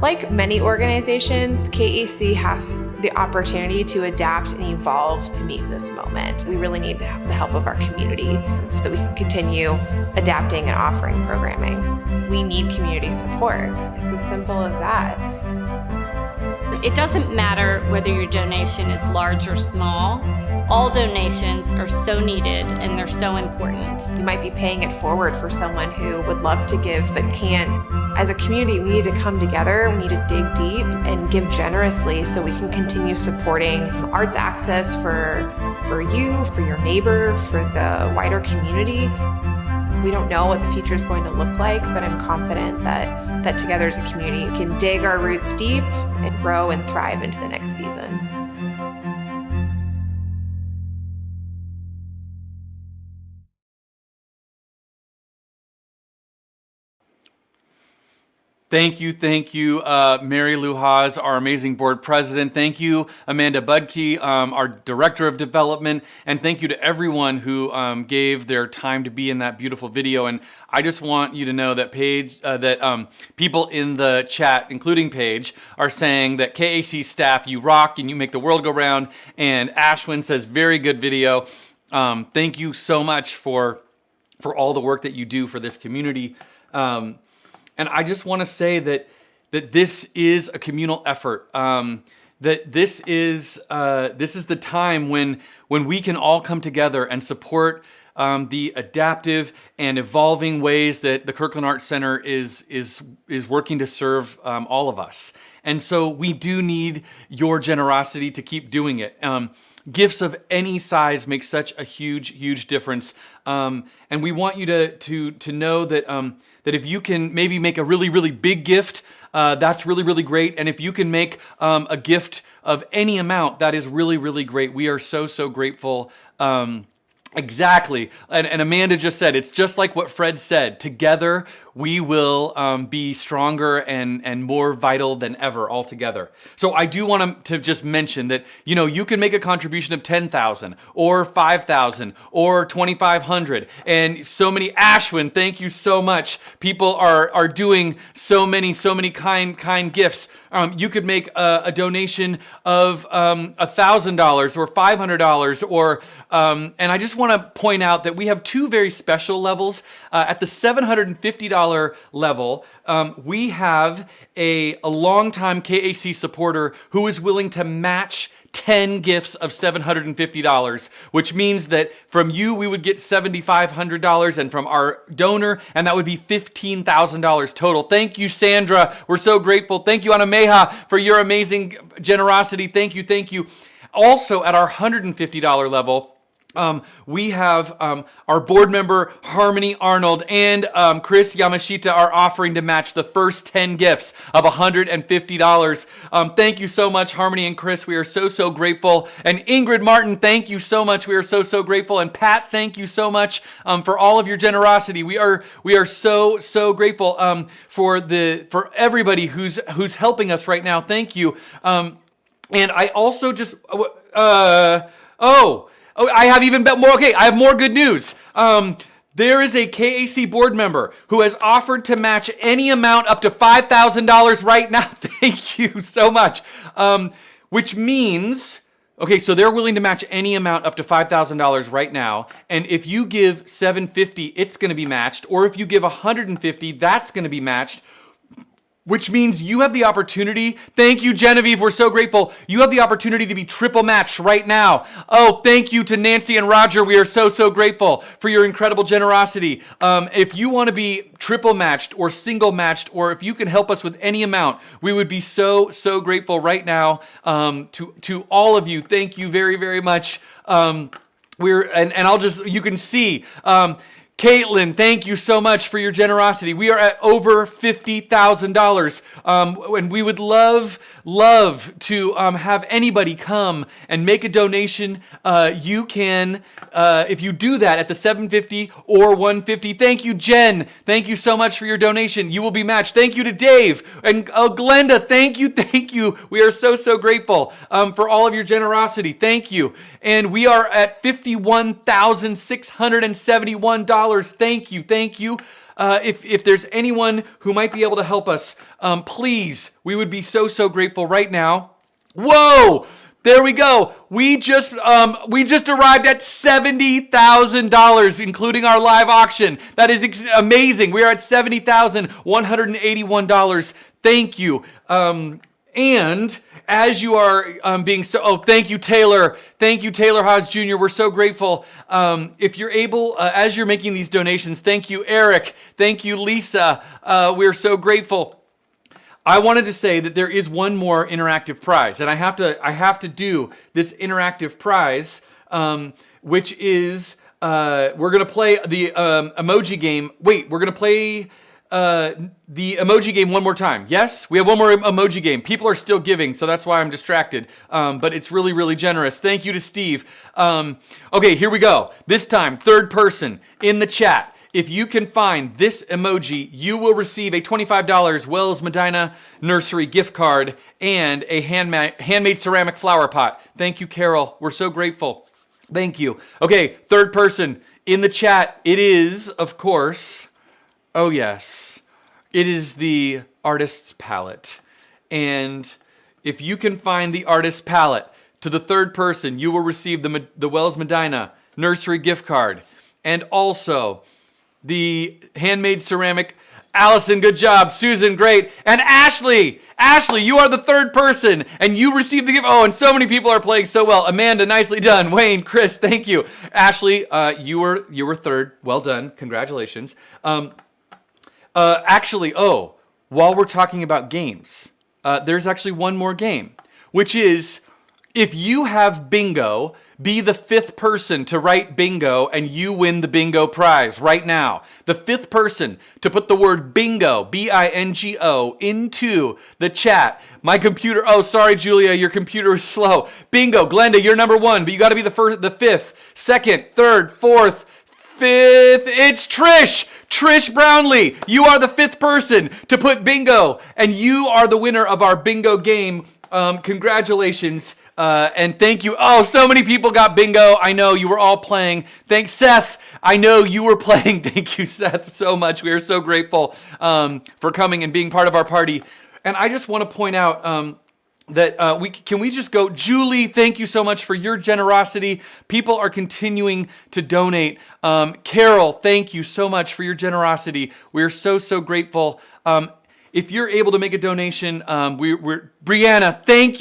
Like many organizations, KAC has the opportunity to adapt and evolve to meet this moment. We really need to have the help of our community so that we can continue adapting and offering programming. We need community support. It's as simple as that. It doesn't matter whether your donation is large or small. All donations are so needed and they're so important. You might be paying it forward for someone who would love to give but can't. As a community, we need to come together, we need to dig deep and give generously so we can continue supporting arts access for you, for your neighbor, for the wider community. We don't know what the future is going to look like, but I'm confident that together as a community we can dig our roots deep and grow and thrive into the next season. Thank you, Mary Lou Haas, our amazing board president. Thank you, Amanda Budke, our director of development, and thank you to everyone who gave their time to be in that beautiful video. And I just want you to know that people in the chat, including Paige, are saying that KAC staff, you rock and you make the world go round. And Ashwin says, very good video. Thank you so much for all the work that you do for this community. And I just want to say that this is a communal effort. That this is the time when we can all come together and support the adaptive and evolving ways that the Kirkland Arts Center is working to serve all of us. And so we do need your generosity to keep doing it. Gifts of any size make such a huge difference. And we want you to know that that if you can maybe make a really big gift, that's really great. And if you can make a gift of any amount, that is really great. We are so grateful. Exactly. And Amanda just said, it's just like what Fred said. Together, we will be stronger and more vital than ever altogether. So I do want to just mention that, you can make a contribution of $10,000 or $5,000 or $2,500. And so many, Ashwin, thank you so much. People are doing so many kind gifts. You could make a donation of $1,000 or $500 or and I just want to point out that we have two very special levels. At the $750 level, we have a longtime KAC supporter who is willing to match 10 gifts of $750, which means that from you, we would get $7,500, and from our donor, and that would be $15,000 total. Thank you, Sandra. We're so grateful. Thank you, Anameha, for your amazing generosity. Thank you. Also, at our $150 level, we have our board member, Harmony Arnold, and Chris Yamashita are offering to match the first 10 gifts of $150. Thank you so much, Harmony and Chris. We are so grateful. And Ingrid Martin, thank you so much. We are so grateful. And Pat, thank you so much for all of your generosity. We are so grateful for everybody who's helping us right now. Thank you. And I also just I have even more. Okay, I have more good news. There is a KAC board member who has offered to match any amount up to $5,000 right now. Thank you so much. Which means, okay, so they're willing to match any amount up to $5,000 right now. And if you give $750, it's going to be matched. Or if you give $150, that's going to be matched. Which means you have the opportunity. Thank you, Genevieve. We're so grateful. You have the opportunity to be triple matched right now. Oh, thank you to Nancy and Roger. We are so grateful for your incredible generosity. If you want to be triple matched or single matched, or if you can help us with any amount, we would be so grateful right now to all of you. Thank you very much. You can see. Caitlin, thank you so much for your generosity. We are at over $50,000, and we would love to have anybody come and make a donation. You can, if you do that at the $750 or $150. Thank you, Jen. Thank you so much for your donation. You will be matched. Thank you to Dave and Glenda. Thank you. We are so grateful for all of your generosity. Thank you. And we are at $51,671. Thank you. If there's anyone who might be able to help us, please, we would be so grateful right now. Whoa! There we go. We just arrived at $70,000, including our live auction. That is amazing. We are at $70,181. Thank you. And as you are thank you, Taylor. Thank you, Taylor Hodge Jr. We're so grateful. If you're able, as you're making these donations, thank you, Eric. Thank you, Lisa. We're so grateful. I wanted to say that there is one more interactive prize, and I have to do this interactive prize, which is we're gonna play the emoji game. Wait, we're gonna play the emoji game one more time. Yes, we have one more emoji game. People are still giving, so that's why I'm distracted. But it's really generous. Thank you to Steve. Okay, here we go. This time, third person in the chat. If you can find this emoji, you will receive a $25 Wells Medina Nursery gift card and a handmade ceramic flower pot. Thank you, Carol. We're so grateful. Thank you. Okay, third person in the chat. It is, of course, oh yes, it is the artist's palette. And if you can find the artist's palette to the third person, you will receive the Wells Medina Nursery gift card and also the handmade ceramic. Allison, good job. Susan, great. And Ashley, you are the third person, and you received the gift. Oh, and so many people are playing so well. Amanda, nicely done. Wayne, Chris, thank you. Ashley, you were third. Well done. Congratulations. While we're talking about games, there's actually one more game, which is if you have bingo, be the fifth person to write bingo and you win the bingo prize right now. The fifth person to put the word bingo, B-I-N-G-O, into the chat. My computer, oh, sorry, Julia, your computer is slow. Bingo, Glenda, you're number one, but you got to be the fifth, second, third, fourth, Fifth, it's Trish. Trish Brownlee. You are the fifth person to put bingo, and you are the winner of our bingo game. Congratulations. And thank you. Oh, so many people got bingo. I know you were all playing. Thanks, Seth. I know you were playing. Thank you, Seth, so much. We are so grateful for coming and being part of our party. And I just want to point out that we just go, Julie, thank you so much for your generosity. People are continuing to donate. Carol, thank you so much for your generosity. We're so grateful. If you're able to make a donation, Brianna, thank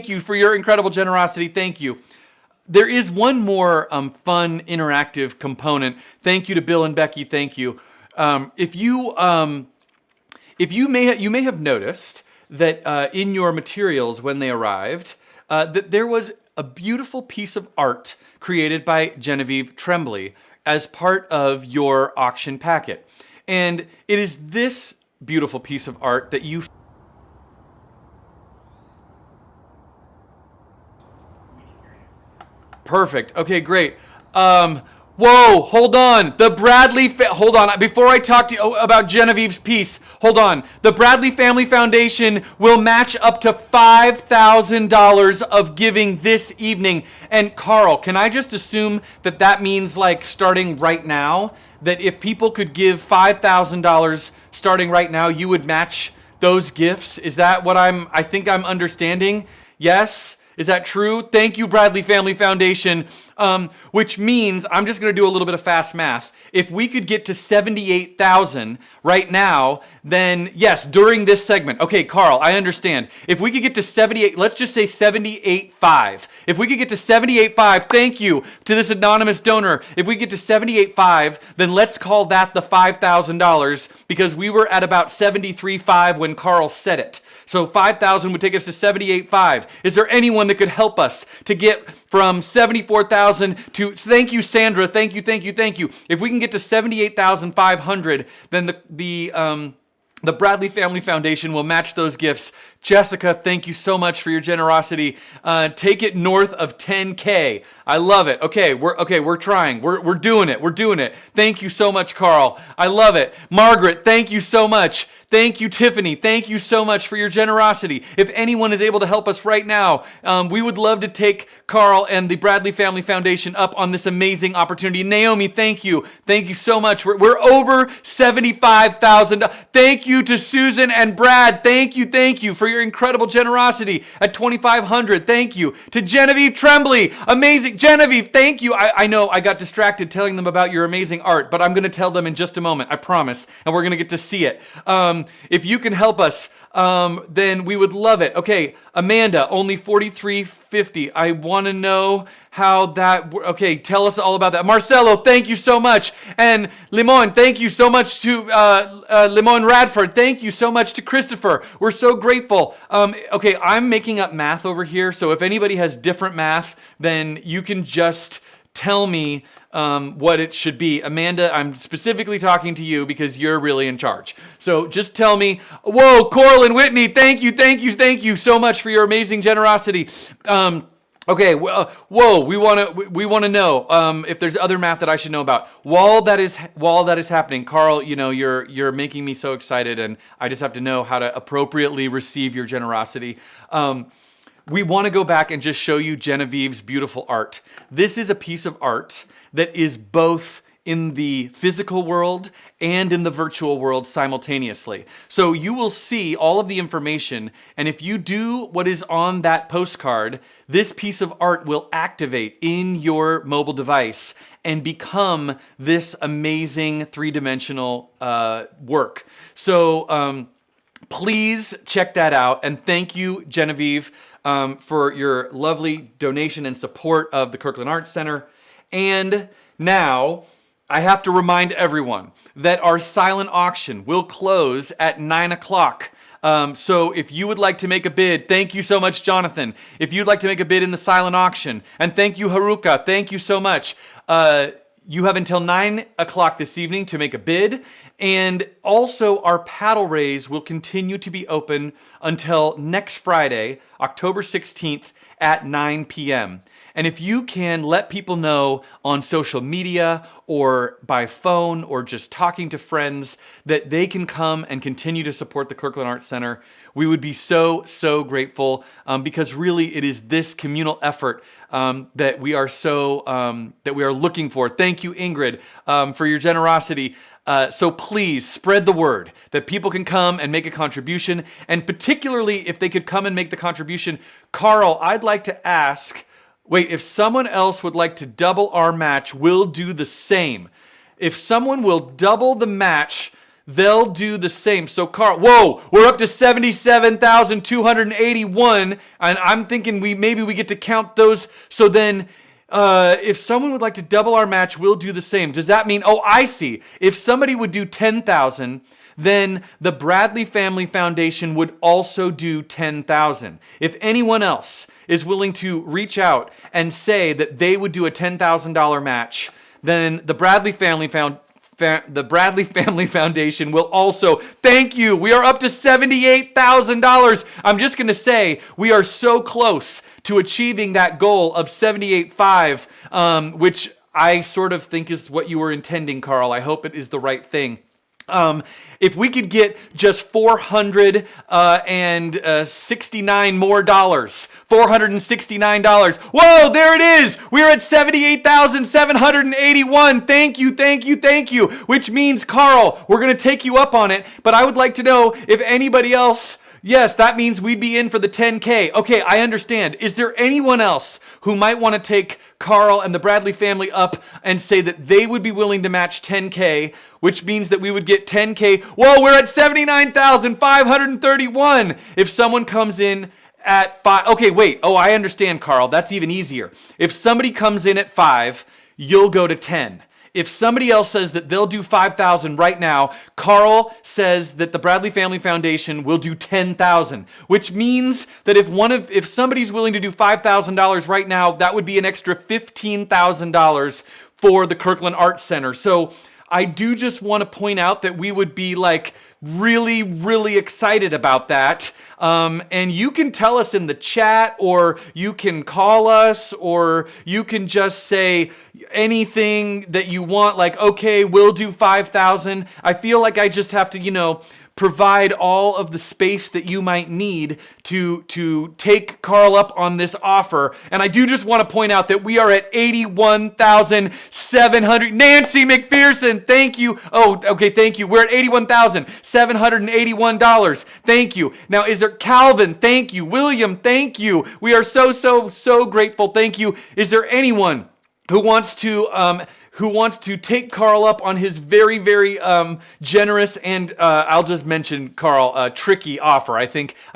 you for your incredible generosity. Thank you. There is one more fun interactive component. Thank you to Bill and Becky. Thank you. If you may have noticed that in your materials when they arrived, that there was a beautiful piece of art created by Genevieve Tremblay as part of your auction packet. And it is this beautiful piece of art that you... Perfect. Okay, great. Whoa, hold on. The Bradley, hold on. Before I talk to you about Genevieve's piece, hold on. The Bradley Family Foundation will match up to $5,000 of giving this evening. And Carl, can I just assume that that means like starting right now? That if people could give $5,000 starting right now, you would match those gifts? Is that what I think I'm understanding? Yes? Is that true? Thank you, Bradley Family Foundation. Which means, I'm just going to do a little bit of fast math. If we could get to 78,000 right now, then yes, during this segment. Okay, Carl, I understand. If we could get to 78, let's just say 78.5. If we could get to 78.5, thank you to this anonymous donor. If we get to 78.5, then let's call that the $5,000 because we were at about 73.5 when Carl said it. So 5,000 would take us to 78.5. Is there anyone that could help us to get from 74,000 to, thank you, Sandra, thank you. If we can get to 78,500, then the Bradley Family Foundation will match those gifts. Jessica, thank you so much for your generosity. Take it north of 10K. I love it. We're trying. We're doing it. Thank you so much, Carl. I love it. Margaret, thank you so much. Thank you, Tiffany. Thank you so much for your generosity. If anyone is able to help us right now, we would love to take Carl and the Bradley Family Foundation up on this amazing opportunity. Naomi, thank you. Thank you so much. We're over 75,000. Thank you to Susan and Brad. Thank you for your incredible generosity at 2,500. Thank you to Genevieve Tremblay. Amazing. Genevieve, thank you. I know I got distracted telling them about your amazing art, but I'm going to tell them in just a moment. I promise. And we're going to get to see it. If you can help us, then we would love it. Okay, Amanda, only $43.50. I want to know how that... Okay, tell us all about that. Marcelo, thank you so much. And Limon, thank you so much to Limon Radford. Thank you so much to Christopher. We're so grateful. Okay, I'm making up math over here, so if anybody has different math, then you can just tell me what it should be. Amanda, I'm specifically talking to you because you're really in charge. So just tell me. Whoa, Coral and Whitney, thank you so much for your amazing generosity. Okay, whoa, we want to know if there's other math that I should know about. While that is happening, Carl, you know, you're making me so excited, and I just have to know how to appropriately receive your generosity. We want to go back and just show you Genevieve's beautiful art. This is a piece of art that is both in the physical world and in the virtual world simultaneously. So you will see all of the information, and if you do what is on that postcard, this piece of art will activate in your mobile device and become this amazing three-dimensional work. So please check that out, and thank you, Genevieve, for your lovely donation and support of the Kirkland Arts Center. And now, I have to remind everyone that our silent auction will close at 9 o'clock. So if you would like to make a bid, thank you so much, Jonathan. If you'd like to make a bid in the silent auction, and thank you, Haruka, thank you so much. You have until 9 o'clock this evening to make a bid. And also our paddle raise will continue to be open until next Friday, October 16th at 9 p.m. And if you can let people know on social media or by phone or just talking to friends that they can come and continue to support the Kirkland Arts Center, we would be so, so grateful, because really it is this communal effort that we are looking for. Thank you, Ingrid, for your generosity. So please spread the word that people can come and make a contribution, and particularly if they could come and make the contribution. Carl, I'd like to ask, if someone else would like to double our match, we'll do the same. If someone will double the match, they'll do the same. So Carl, whoa, we're up to 77,281, and I'm thinking maybe we get to count those. So then if someone would like to double our match, we'll do the same. Does that mean, I see. If somebody would do 10,000, then the Bradley Family Foundation would also do 10,000. If anyone else is willing to reach out and say that they would do a $10,000 match, then the Bradley Family Foundation will also. Thank you. We are up to $78,000. I'm just going to say we are so close to achieving that goal of 78.5, which I sort of think is what you were intending, Carl. I hope it is the right thing. If we could get just 469 more dollars, $469. Whoa, there it is. We're at 78,781. Thank you, thank you, thank you. Which means, Carl, we're going to take you up on it, but I would like to know if anybody else. Yes, that means we'd be in for the 10K. Okay, I understand. Is there anyone else who might want to take Carl and the Bradley family up and say that they would be willing to match 10K, which means that we would get 10K. Whoa, we're at 79,531. If someone comes in at 5, okay, wait. I understand, Carl. That's even easier. If somebody comes in at 5, you'll go to 10. If somebody else says that they'll do 5,000 right now, Carl says that the Bradley Family Foundation will do 10,000, which means that if somebody's willing to do $5,000 right now, that would be an extra $15,000 for the Kirkland Arts Center. So I do just want to point out that we would be really, really excited about that. And you can tell us in the chat, or you can call us, or you can just say anything that you want, okay, we'll do 5,000. I feel like I just have to, provide all of the space that you might need to take Carl up on this offer. And I do just want to point out that we are at 81,700. Nancy McPherson, thank you. Oh, okay, thank you. We're at $81,781. Thank you. Now, is there Calvin? Thank you. William, thank you. We are so, so, so grateful. Thank you. Is there anyone who wants to take Carl up on his very, very generous and, I'll just mention, Carl, tricky offer? I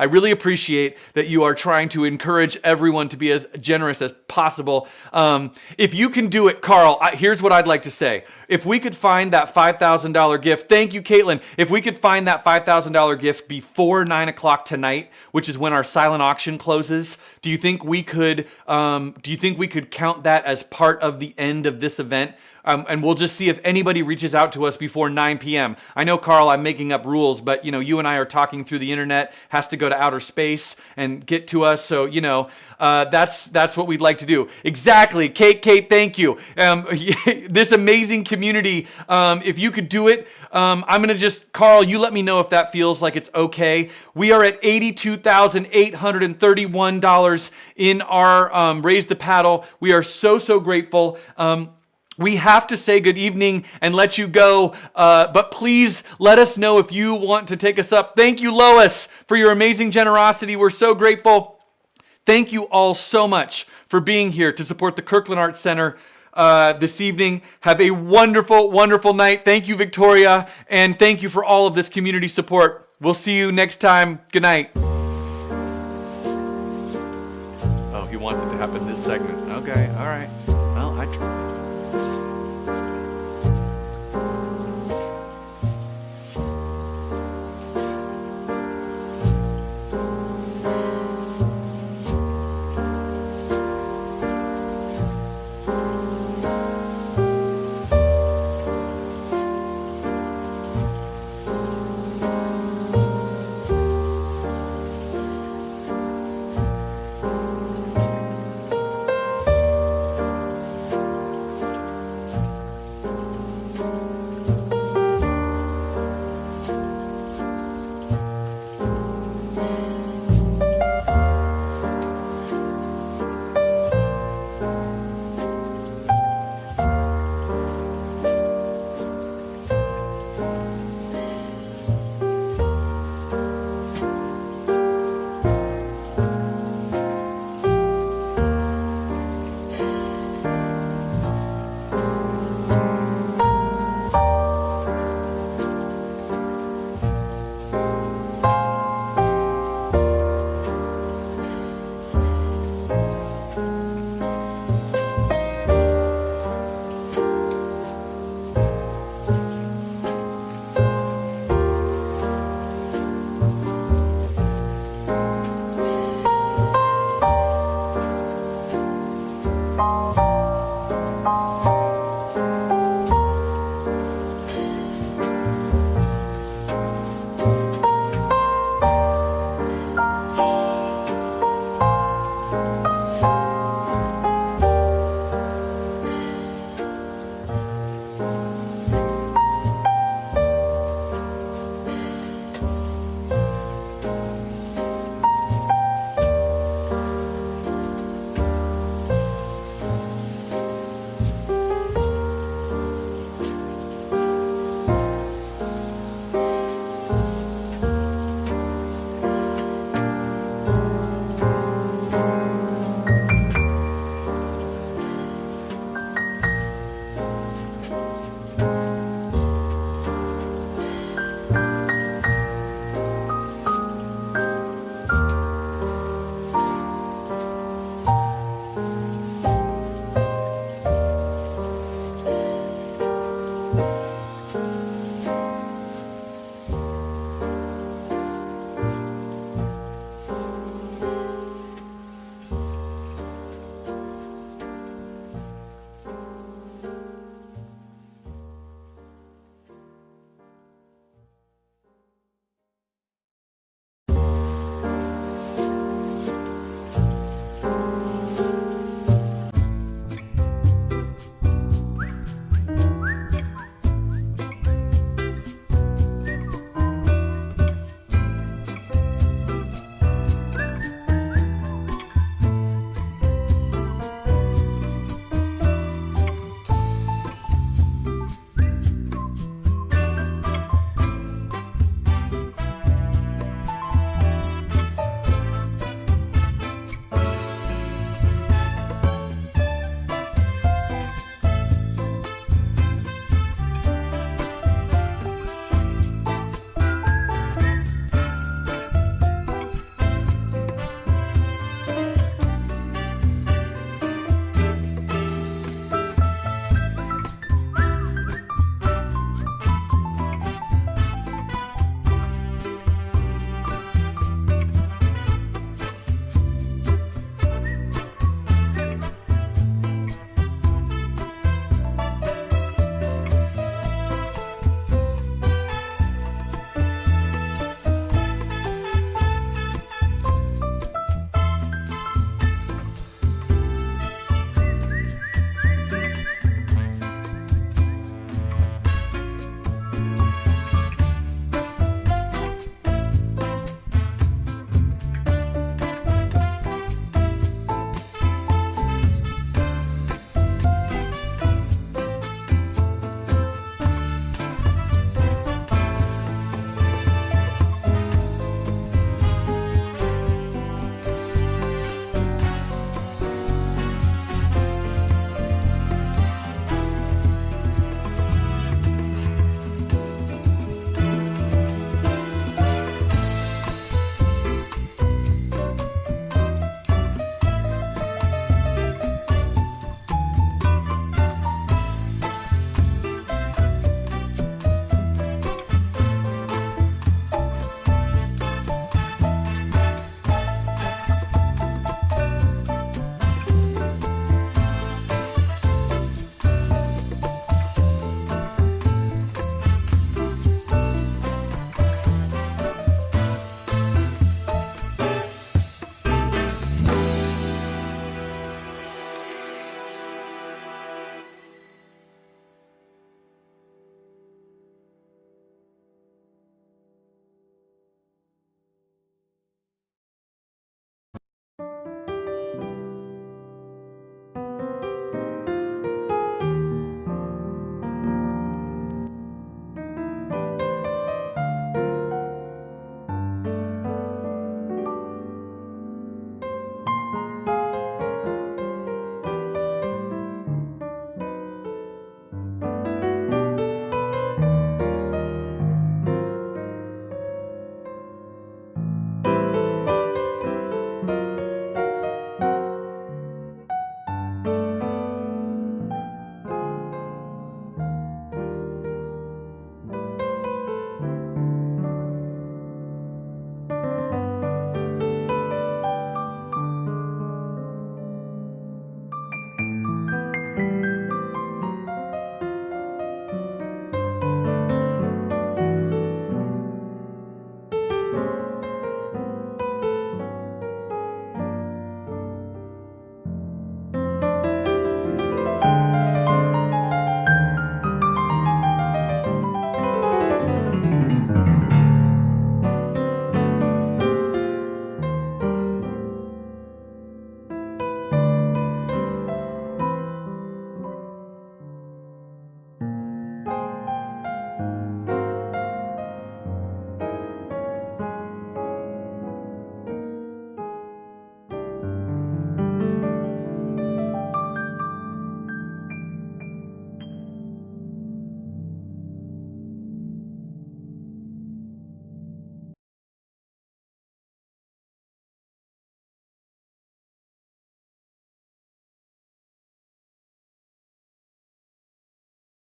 really appreciate that you are trying to encourage everyone to be as generous as possible. If you can do it, Carl, here's what I'd like to say. If we could find that $5,000 gift, thank you, Caitlin. If we could find that $5,000 gift before 9 o'clock tonight, which is when our silent auction closes, do you think we could count that as part of the end of this event? And we'll just see if anybody reaches out to us before 9 p.m. I know, Carl, I'm making up rules, but you and I are talking through the internet, has to go to outer space and get to us. So, that's what we'd like to do. Exactly. Kate, thank you. This amazing community, if you could do it, I'm going to Carl, you let me know if that feels like it's okay. We are at $82,831 in our Raise the Paddle. We are so, so grateful. We have to say good evening and let you go, but please let us know if you want to take us up. Thank you, Lois, for your amazing generosity. We're so grateful. Thank you all so much for being here to support the Kirkland Arts Center this evening. Have a wonderful, wonderful night. Thank you, Victoria, and thank you for all of this community support. We'll see you next time. Good night. Oh, he wants it to happen this segment. Okay, all right. Well, I tried.